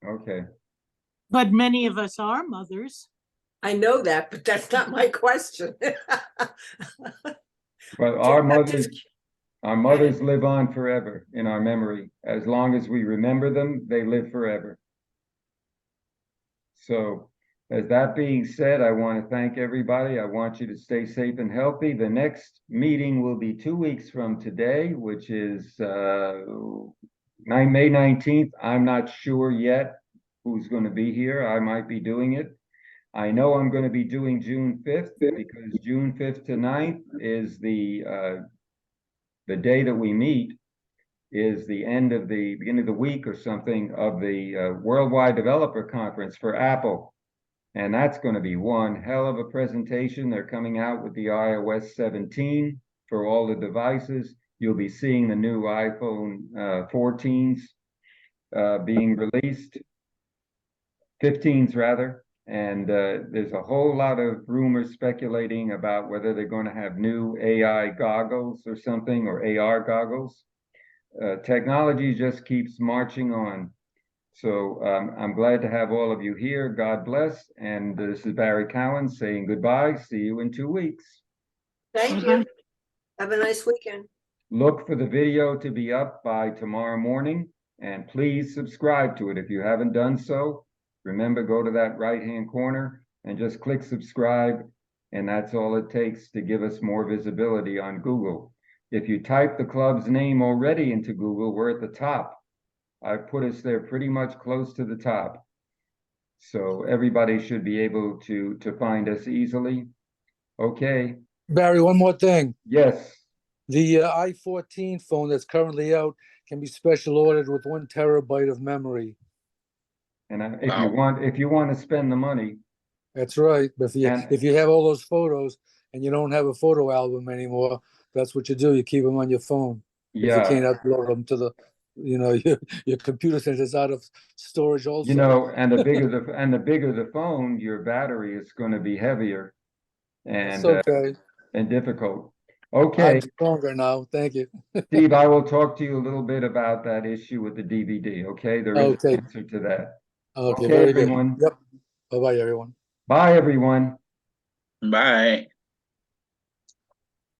Okay, But many of us are mothers. I know that, but that's not my question. but our mothers live on forever in our memory. As long as we remember them, they live forever. So, as that being said, I want to thank everybody. I want you to stay safe and healthy. The next meeting will be 2 weeks from today, which is May 19th. I'm not sure yet who's going to be here. I might be doing it. I know I'm going to be doing June 5th because June 5th to 9th is the day that we meet, is the beginning of the week or something of the Worldwide Developer Conference for Apple. And that's going to be one hell of a presentation. They're coming out with the iOS 17 for all the devices. You'll be seeing the new iPhone 14s being released, 15s rather. And there's a whole lot of rumors speculating about whether they're going to have new AI goggles or something, or AR goggles. Technology just keeps marching on. So I'm glad to have all of you here. God bless. And this is Barry Cowan saying goodbye. See you in 2 weeks. Thank you. Have a nice weekend. Look for the video to be up by tomorrow morning, and please subscribe to it if you haven't done so. Remember, go to that right-hand corner and just click subscribe, and that's all it takes to give us more visibility on Google. If you type the club's name already into Google, we're at the top. I've put us there pretty much close to the top. So everybody should be able to find us easily. Okay, Barry, one more thing. Yes, The i14 phone that's currently out can be special ordered with 1 terabyte of memory. and Wow. if you want to spend the money, That's right. But And- if you have all those photos and you don't have a photo album anymore, that's what you do. You keep them on your phone. If you can't yeah, upload them to the, your computer says it's out of storage also. you know, and the bigger the phone, your battery is going to be heavier It's and okay. difficult. Okay, I'm stronger now. Thank you. Steve, I will talk to you a little bit about that issue with the DVD. Okay, there is Okay. an answer to that. Okay, Okay, very good. everyone. Yep. Bye-bye, everyone. Bye, everyone. Bye.